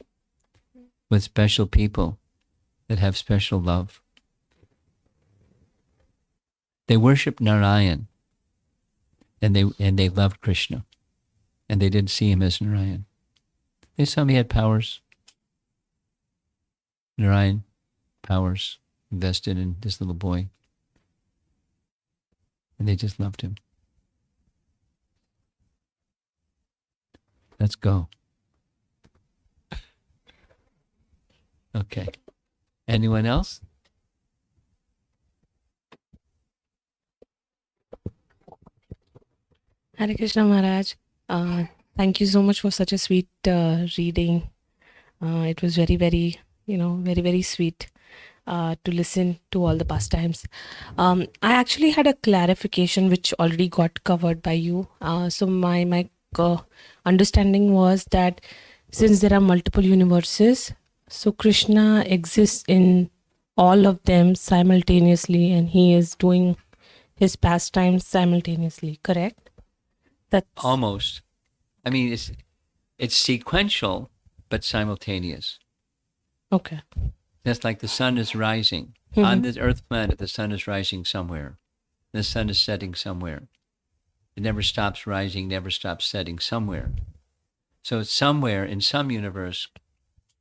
with special people that have special love. They worshiped Narayan, and they loved Krishna, and they didn't see him as Narayan. They saw him, he had powers. Narayan, powers invested in this little boy, and they just loved him. Let's go. Okay. Anyone else? Hare Krishna Maharaj. Thank you so much for such a sweet reading. It was very, very, very, very sweet to listen to all the pastimes. I actually had a clarification which already got covered by you. So my understanding was that since there are multiple universes, so Krishna exists in all of them simultaneously, and he is doing his pastimes simultaneously, correct? That's Almost. I mean, it's sequential, but simultaneous. okay. That's like the sun is rising. On this Earth planet, the sun is rising somewhere. The sun is setting somewhere. It never stops rising, never stops setting somewhere. So it's somewhere in some universe,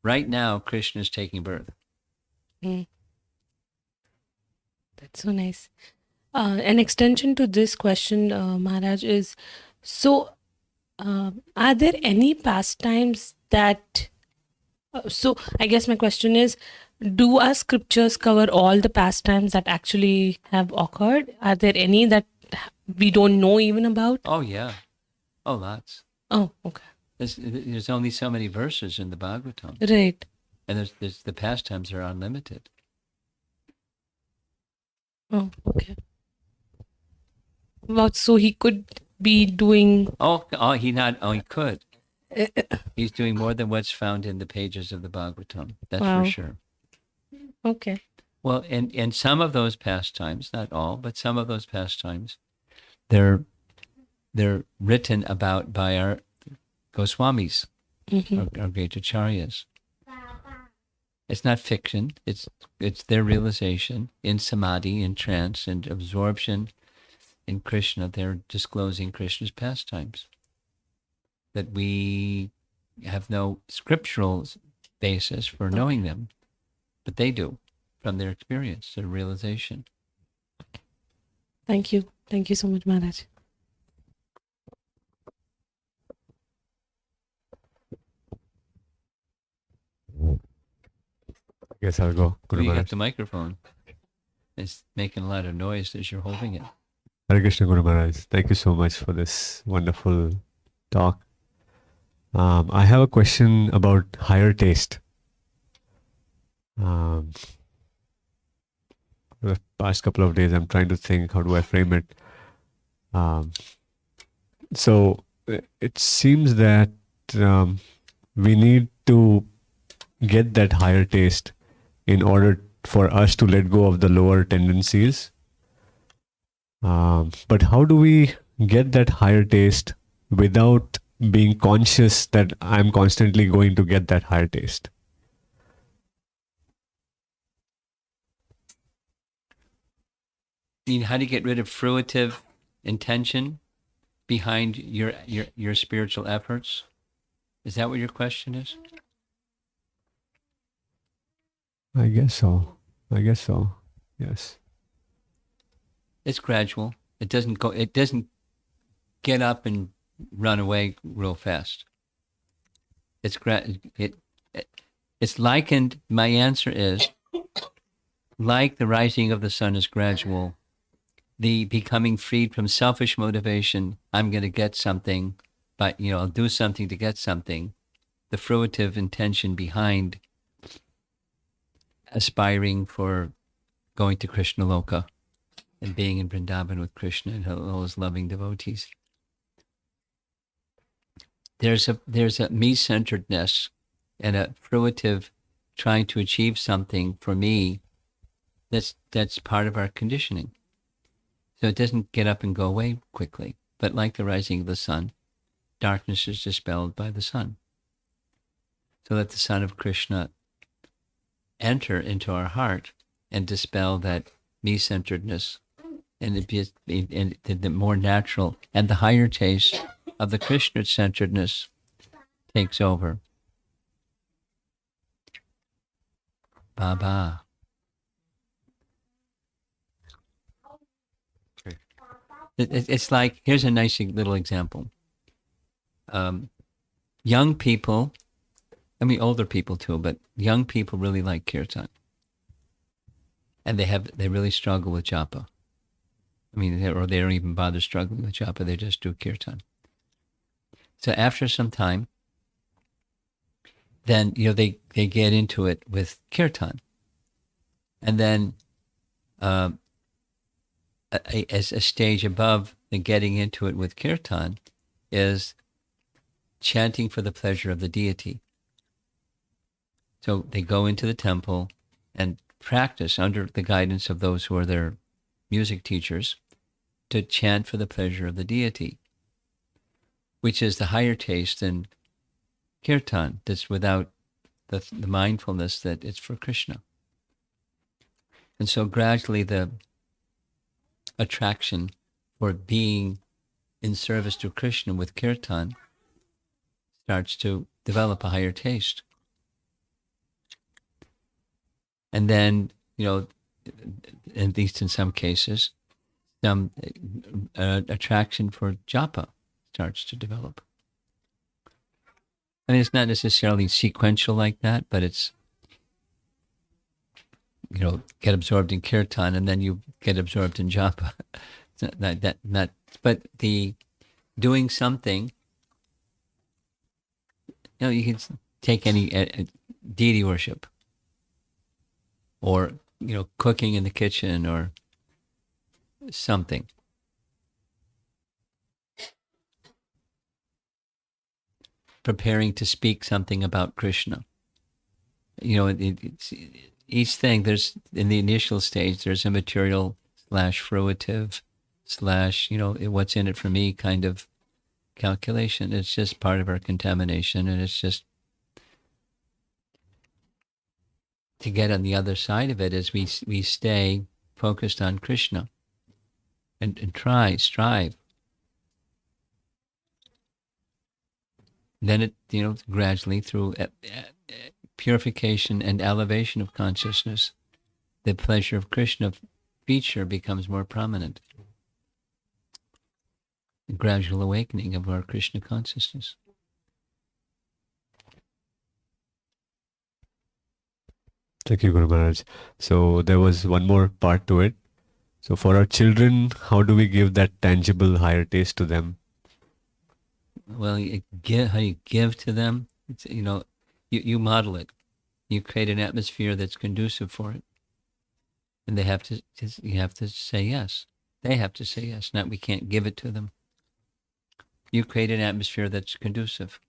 right now, Krishna is taking birth. That's so nice. An extension to this question, Maharaj, is so are there any pastimes that so I guess my question is, do our scriptures cover all the pastimes that actually have occurred? Are there any that we don't know even about? Oh, yeah. Oh, lots. Oh, okay. There's only so many verses in the Bhagavatam. Right. And there's the pastimes are unlimited. Oh, okay. Well, so he could be doing. He could. He's doing more than what's found in the pages of the Bhagavatam. That's Wow. for sure. Okay. Well, and some of those pastimes, not all, but some of those pastimes, they're written about by our Goswamis, our great acharyas. It's not fiction. It's their realization in samadhi, in trance, and absorption in Krishna. They're disclosing Krishna's pastimes that we have no scriptural basis for knowing them, but they do from their experience, their realization. Thank you. Thank you so much, Maharaj. I guess I'll go. Guru You got Maharaj. the microphone. It's making a lot of noise as you're holding it. Hare Krishna Guru Maharaj. Thank you so much for this wonderful talk. I have a question about higher taste. For the past couple of days, I'm trying to think, how do I frame it? So it seems that we need to get that higher taste in order for us to let go of the lower tendencies. But how do we get that higher taste without being conscious that I'm constantly going to get that higher taste? I mean, how do you get rid of fruitive intention behind your spiritual efforts? Is that what your question is? I guess so. Yes. It's gradual. It doesn't get up and run away real fast. It's likened, my answer is, like the rising of the sun is gradual, the becoming freed from selfish motivation, I'm going to get something, but I'll do something to get something, the fruitive intention behind aspiring for going to Krishna Loka and being in Vrindavan with Krishna and all his loving devotees. There's a me-centeredness and a fruitive trying to achieve something for me that's part of our conditioning. So it doesn't get up and go away quickly. But like the rising of the sun, darkness is dispelled by the sun. So let the sun of Krishna enter into our heart and dispel that me-centeredness, and it be the more natural and the higher taste of the Krishna-centeredness takes over. Baba. Okay. It's like, here's a nice little example. Young people, I mean older people too, but young people really like kirtan. And they really struggle with japa. I mean, they don't even bother struggling with japa, they just do kirtan. So after some time, then they get into it with kirtan. And then as a stage above the getting into it with kirtan is chanting for the pleasure of the deity. So they go into the temple and practice under the guidance of those who are their music teachers to chant for the pleasure of the deity, which is the higher taste than kirtan, that's without the mindfulness that it's for Krishna. And so gradually the attraction for being in service to Krishna with kirtan starts to develop a higher taste. And then, at least in some cases, some attraction for japa starts to develop. I mean, it's not necessarily sequential like that, but it's, get absorbed in kirtan and then you get absorbed in japa. But the doing something, you can take any deity worship, or cooking in the kitchen or something. Preparing to speak something about Krishna. It's, each thing, there's, in the initial stage, there's a material / fruitive / what's in it for me kind of calculation. It's just part of our contamination, and it's just to get on the other side of it as we stay focused on Krishna and strive. Then it, gradually through purification and elevation of consciousness, the pleasure of Krishna feature becomes more prominent. The gradual awakening of our Krishna consciousness. Thank you, Guru Maharaj. So there was one more part to it. So for our children, how do we give that tangible higher taste to them? Well, how you give to them, it's, you model it. You create an atmosphere that's conducive for it. And you have to say yes. They have to say yes, not we can't give it to them. You create an atmosphere that's conducive.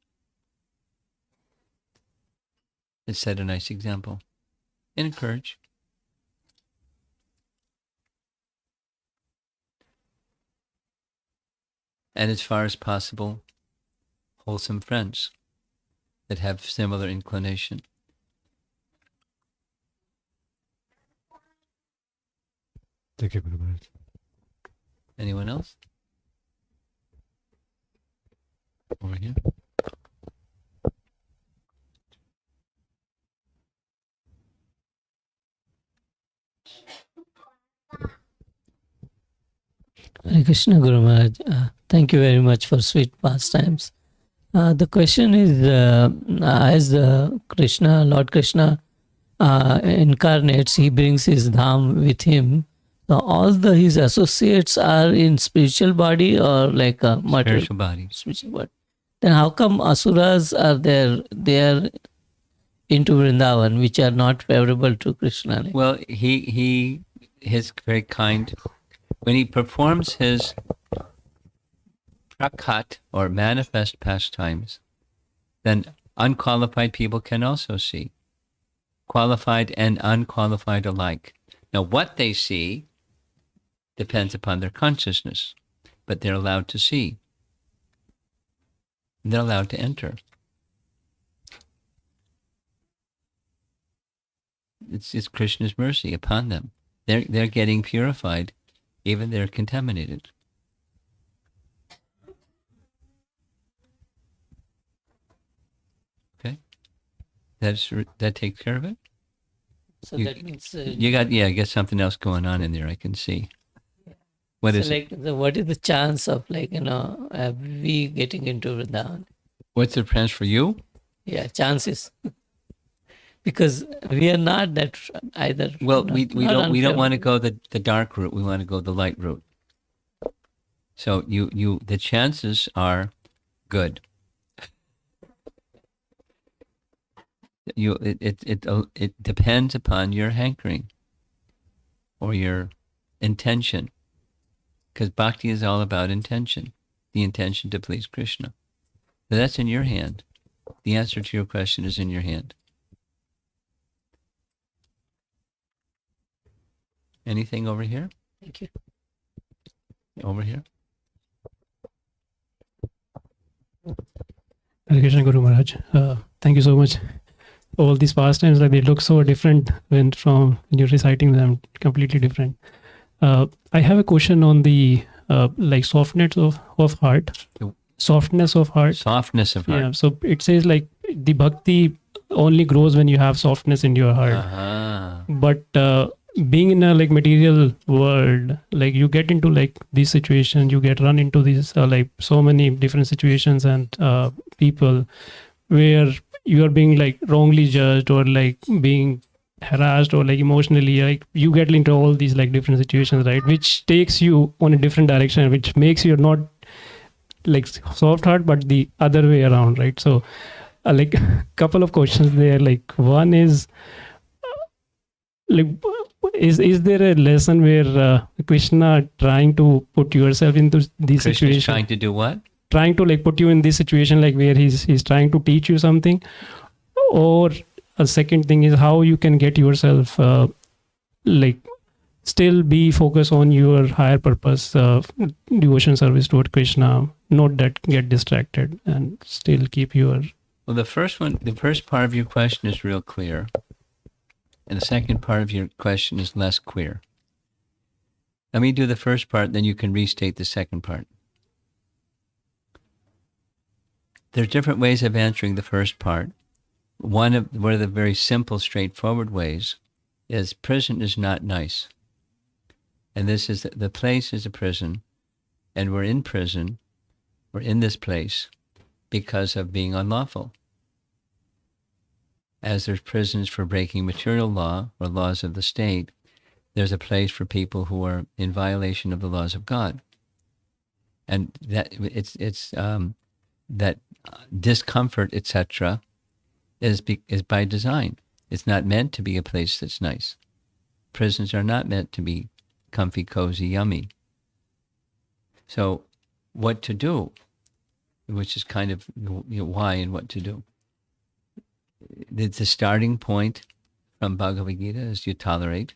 And set a nice example. And encourage. And as far as possible, wholesome friends that have similar inclination. Thank you, Guru Maharaj. Anyone else? Over here. Hare Krishna Guru Maharaj. Thank you very much for sweet pastimes. The question is, as Lord Krishna incarnates, he brings his dham with him. So all his associates are in spiritual body or like a material Spiritual body. spiritual body. Then how come asuras are there? They are into Vrindavan, which are not favorable to Krishna. Well, he is very kind. When he performs his prakat or manifest pastimes, then unqualified people can also see. Qualified and unqualified alike. Now, what they see depends upon their consciousness, but they're allowed to see. They're allowed to enter. It's Krishna's mercy upon them. They're getting purified, even they're contaminated. Okay, that takes care of it. So You- that means You got something else going on in there. I can see. What so is it? what is the chance of we getting into Vrindavan? What's the plans for you? Yeah, chances. Because we are not that either. Well, not- we not don't want to unfavorable. go the dark route. We want to go the light route. So the chances are good. It depends upon your hankering or your intention, because bhakti is all about intention, the intention to please Krishna. So that's in your hand. The answer to your question is in your hand. Anything over here? Thank you. Over here? Hare Krishna Guru Maharaj. Thank you so much. All these pastimes, they look so different when you're reciting them, completely different. I have a question on the softness of heart. Softness of heart. Softness of heart. Yeah. So it says the bhakti only grows when you have softness in your heart. Uh-huh. But being in a material world, you get into these situations, you get run into these so many different situations and people where you are being wrongly judged or being harassed or emotionally you get into all these different situations, right, which takes you on a different direction, which makes you not soft heart but the other way around, right? So couple of questions there. One is is there a lesson where Krishna trying to put yourself into these Krishna's situations, trying to do what? trying to put you in this situation where he's trying to teach you something? Or a second thing is how you can get yourself still be focused on your higher purpose, devotion service toward Krishna, not that get distracted and still keep your... Well, the first part of your question is real clear. And the second part of your question is less clear. Let me do the first part, then you can restate the second part. There are different ways of answering the first part. one of the very simple, straightforward ways is prison is not nice. And this is the place is a prison, and we're in prison, we're in this place because of being unlawful. As there's prisons for breaking material law or laws of the state, there's a place for people who are in violation of the laws of God. And that it's that discomfort, etc., is by design. It's not meant to be a place that's nice. Prisons are not meant to be comfy, cozy, yummy. So, what to do, which is kind of why and what to do. The starting point from Bhagavad Gita is you tolerate,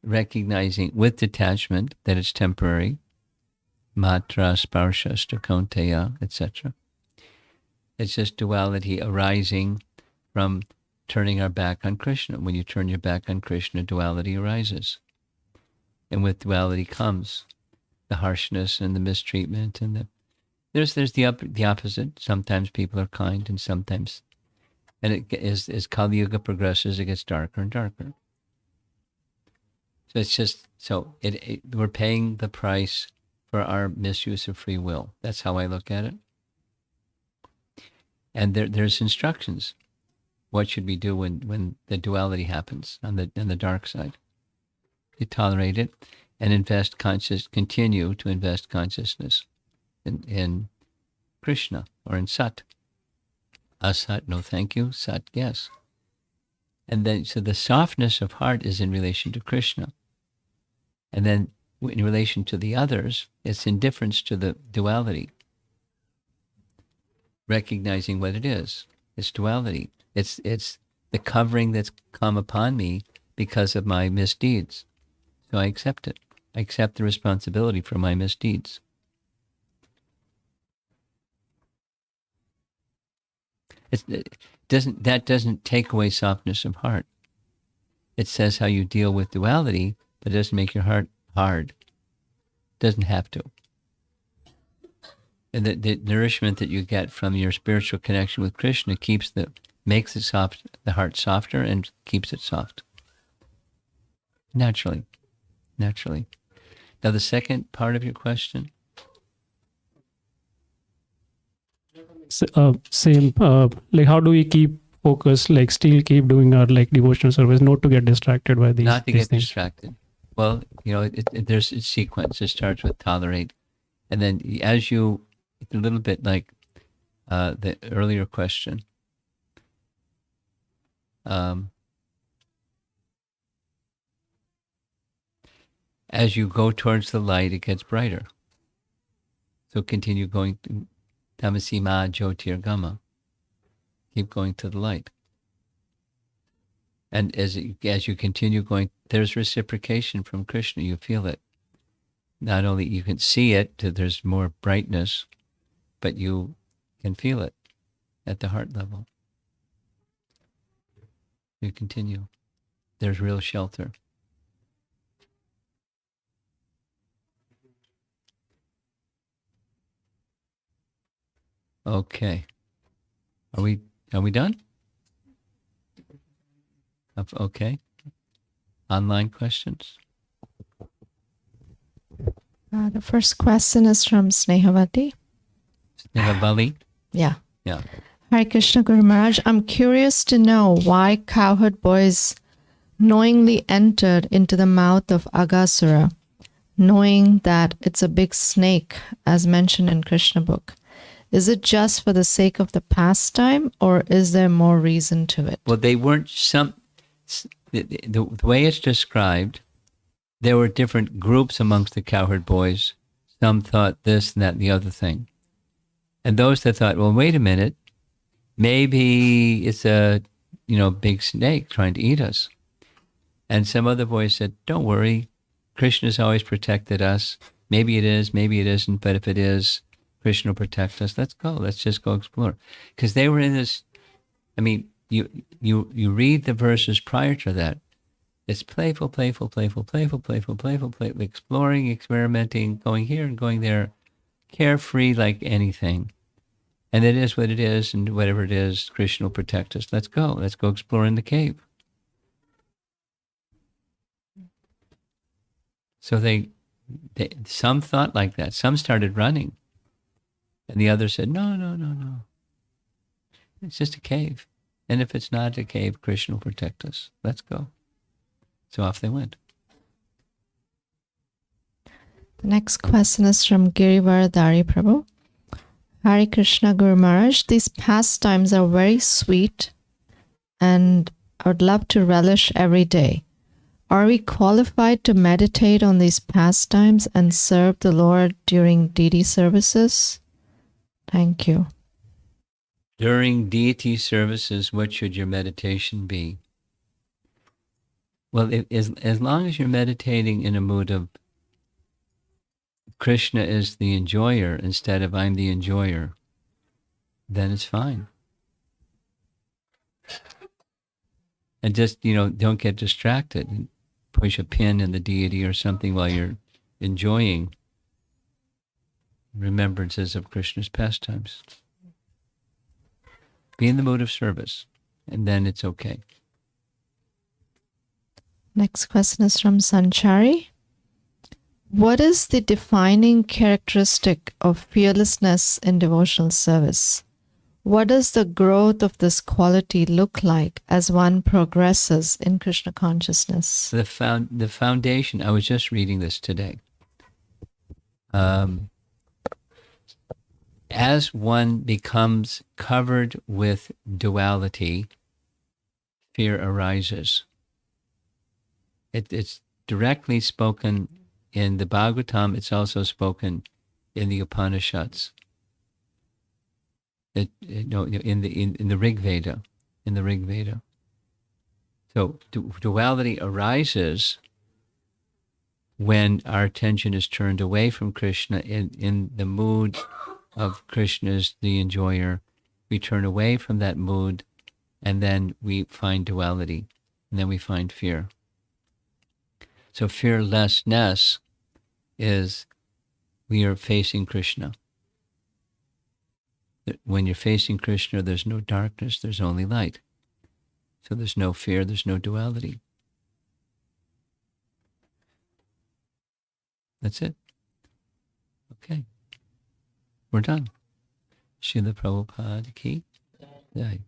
recognizing with detachment that it's temporary, matra, sparsha, stakonteya, etc. It's just duality arising from turning our back on Krishna. When you turn your back on Krishna, duality arises. And with duality comes the harshness and the mistreatment and there's the opposite. Sometimes people are kind and sometimes, and as Kali Yuga progresses, it gets darker and darker. So it's just, we're paying the price for our misuse of free will. That's how I look at it. And there's instructions. What should we do when the duality happens on the dark side? You tolerate it and continue to invest consciousness in Krishna or in Sat. Asat, no thank you. Sat, yes. And then, so the softness of heart is in relation to Krishna. And then in relation to the others, it's indifference to the duality. Recognizing what it is. It's duality. It's the covering that's come upon me because of my misdeeds. So I accept it. I accept the responsibility for my misdeeds. That doesn't take away softness of heart. It says how you deal with duality, but it doesn't make your heart hard. It doesn't have to. And the nourishment that you get from your spiritual connection with Krishna makes the heart softer and keeps it soft. Naturally. Now the second part of your question. Same, like how do we keep focused, like still keep doing our like devotional service, not to get distracted by these Not to get things? distracted. Well, there's a sequence. It starts with tolerate. And then as you, a little bit like the earlier question, as you go towards the light, it gets brighter. So continue going to Tamasima Jyotirgama. Keep going to the light. And as you continue going, there's reciprocation from Krishna. You feel it. Not only you can see it, there's more brightness, but you can feel it at the heart level. You continue. There's real shelter. Okay. Are we done? Okay. Online questions? The first question is from Snehavati. Snehavali? Yeah. Yeah. Hare Krishna Guru Maharaj, I'm curious to know why cowherd boys knowingly entered into the mouth of Aghasura, knowing that it's a big snake, as mentioned in Krishna book. Is it just for the sake of the pastime, or is there more reason to it? Well, they weren't the way it's described, there were different groups amongst the cowherd boys. Some thought this and that and the other thing. And those that thought, well, wait a minute, maybe it's a, big snake trying to eat us. And some other boys said, don't worry, Krishna's always protected us. Maybe it is, maybe it isn't, but if it is, Krishna will protect us. Let's go. Let's just go explore. Because they were in this, you read the verses prior to that. It's playful, exploring, experimenting, going here and going there, carefree like anything. And it is what it is, and whatever it is, Krishna will protect us. Let's go. Let's go explore in the cave. So some thought like that. Some started running. And the others said, no, no, no, no. It's just a cave. And if it's not a cave, Krishna will protect us. Let's go. So off they went. The next question is from Girivaradari Prabhu. Hare Krishna Guru Maharaj, these pastimes are very sweet and I would love to relish every day. Are we qualified to meditate on these pastimes and serve the Lord during deity services? Thank you. During deity services, what should your meditation be? Well, as long as you're meditating in a mood of Krishna is the enjoyer instead of I'm the enjoyer, then it's fine. And just, don't get distracted and push a pin in the deity or something while you're enjoying remembrances of Krishna's pastimes. Be in the mood of service, and then it's okay. Next question is from Sanchari. What is the defining characteristic of fearlessness in devotional service? What does the growth of this quality look like as one progresses in Krishna consciousness? The foundation, I was just reading this today. As one becomes covered with duality, fear arises. It's directly spoken in the Bhagavatam. It's also spoken in the Upanishads. In the Rig Veda, So duality arises when our attention is turned away from Krishna in the mood of Krishna as the enjoyer. We turn away from that mood, and then we find duality, and then we find fear. So fearlessness is we are facing Krishna. When you're facing Krishna, there's no darkness, there's only light. So there's no fear, there's no duality. That's it. Okay. We're done. Srila Prabhupada ki jai.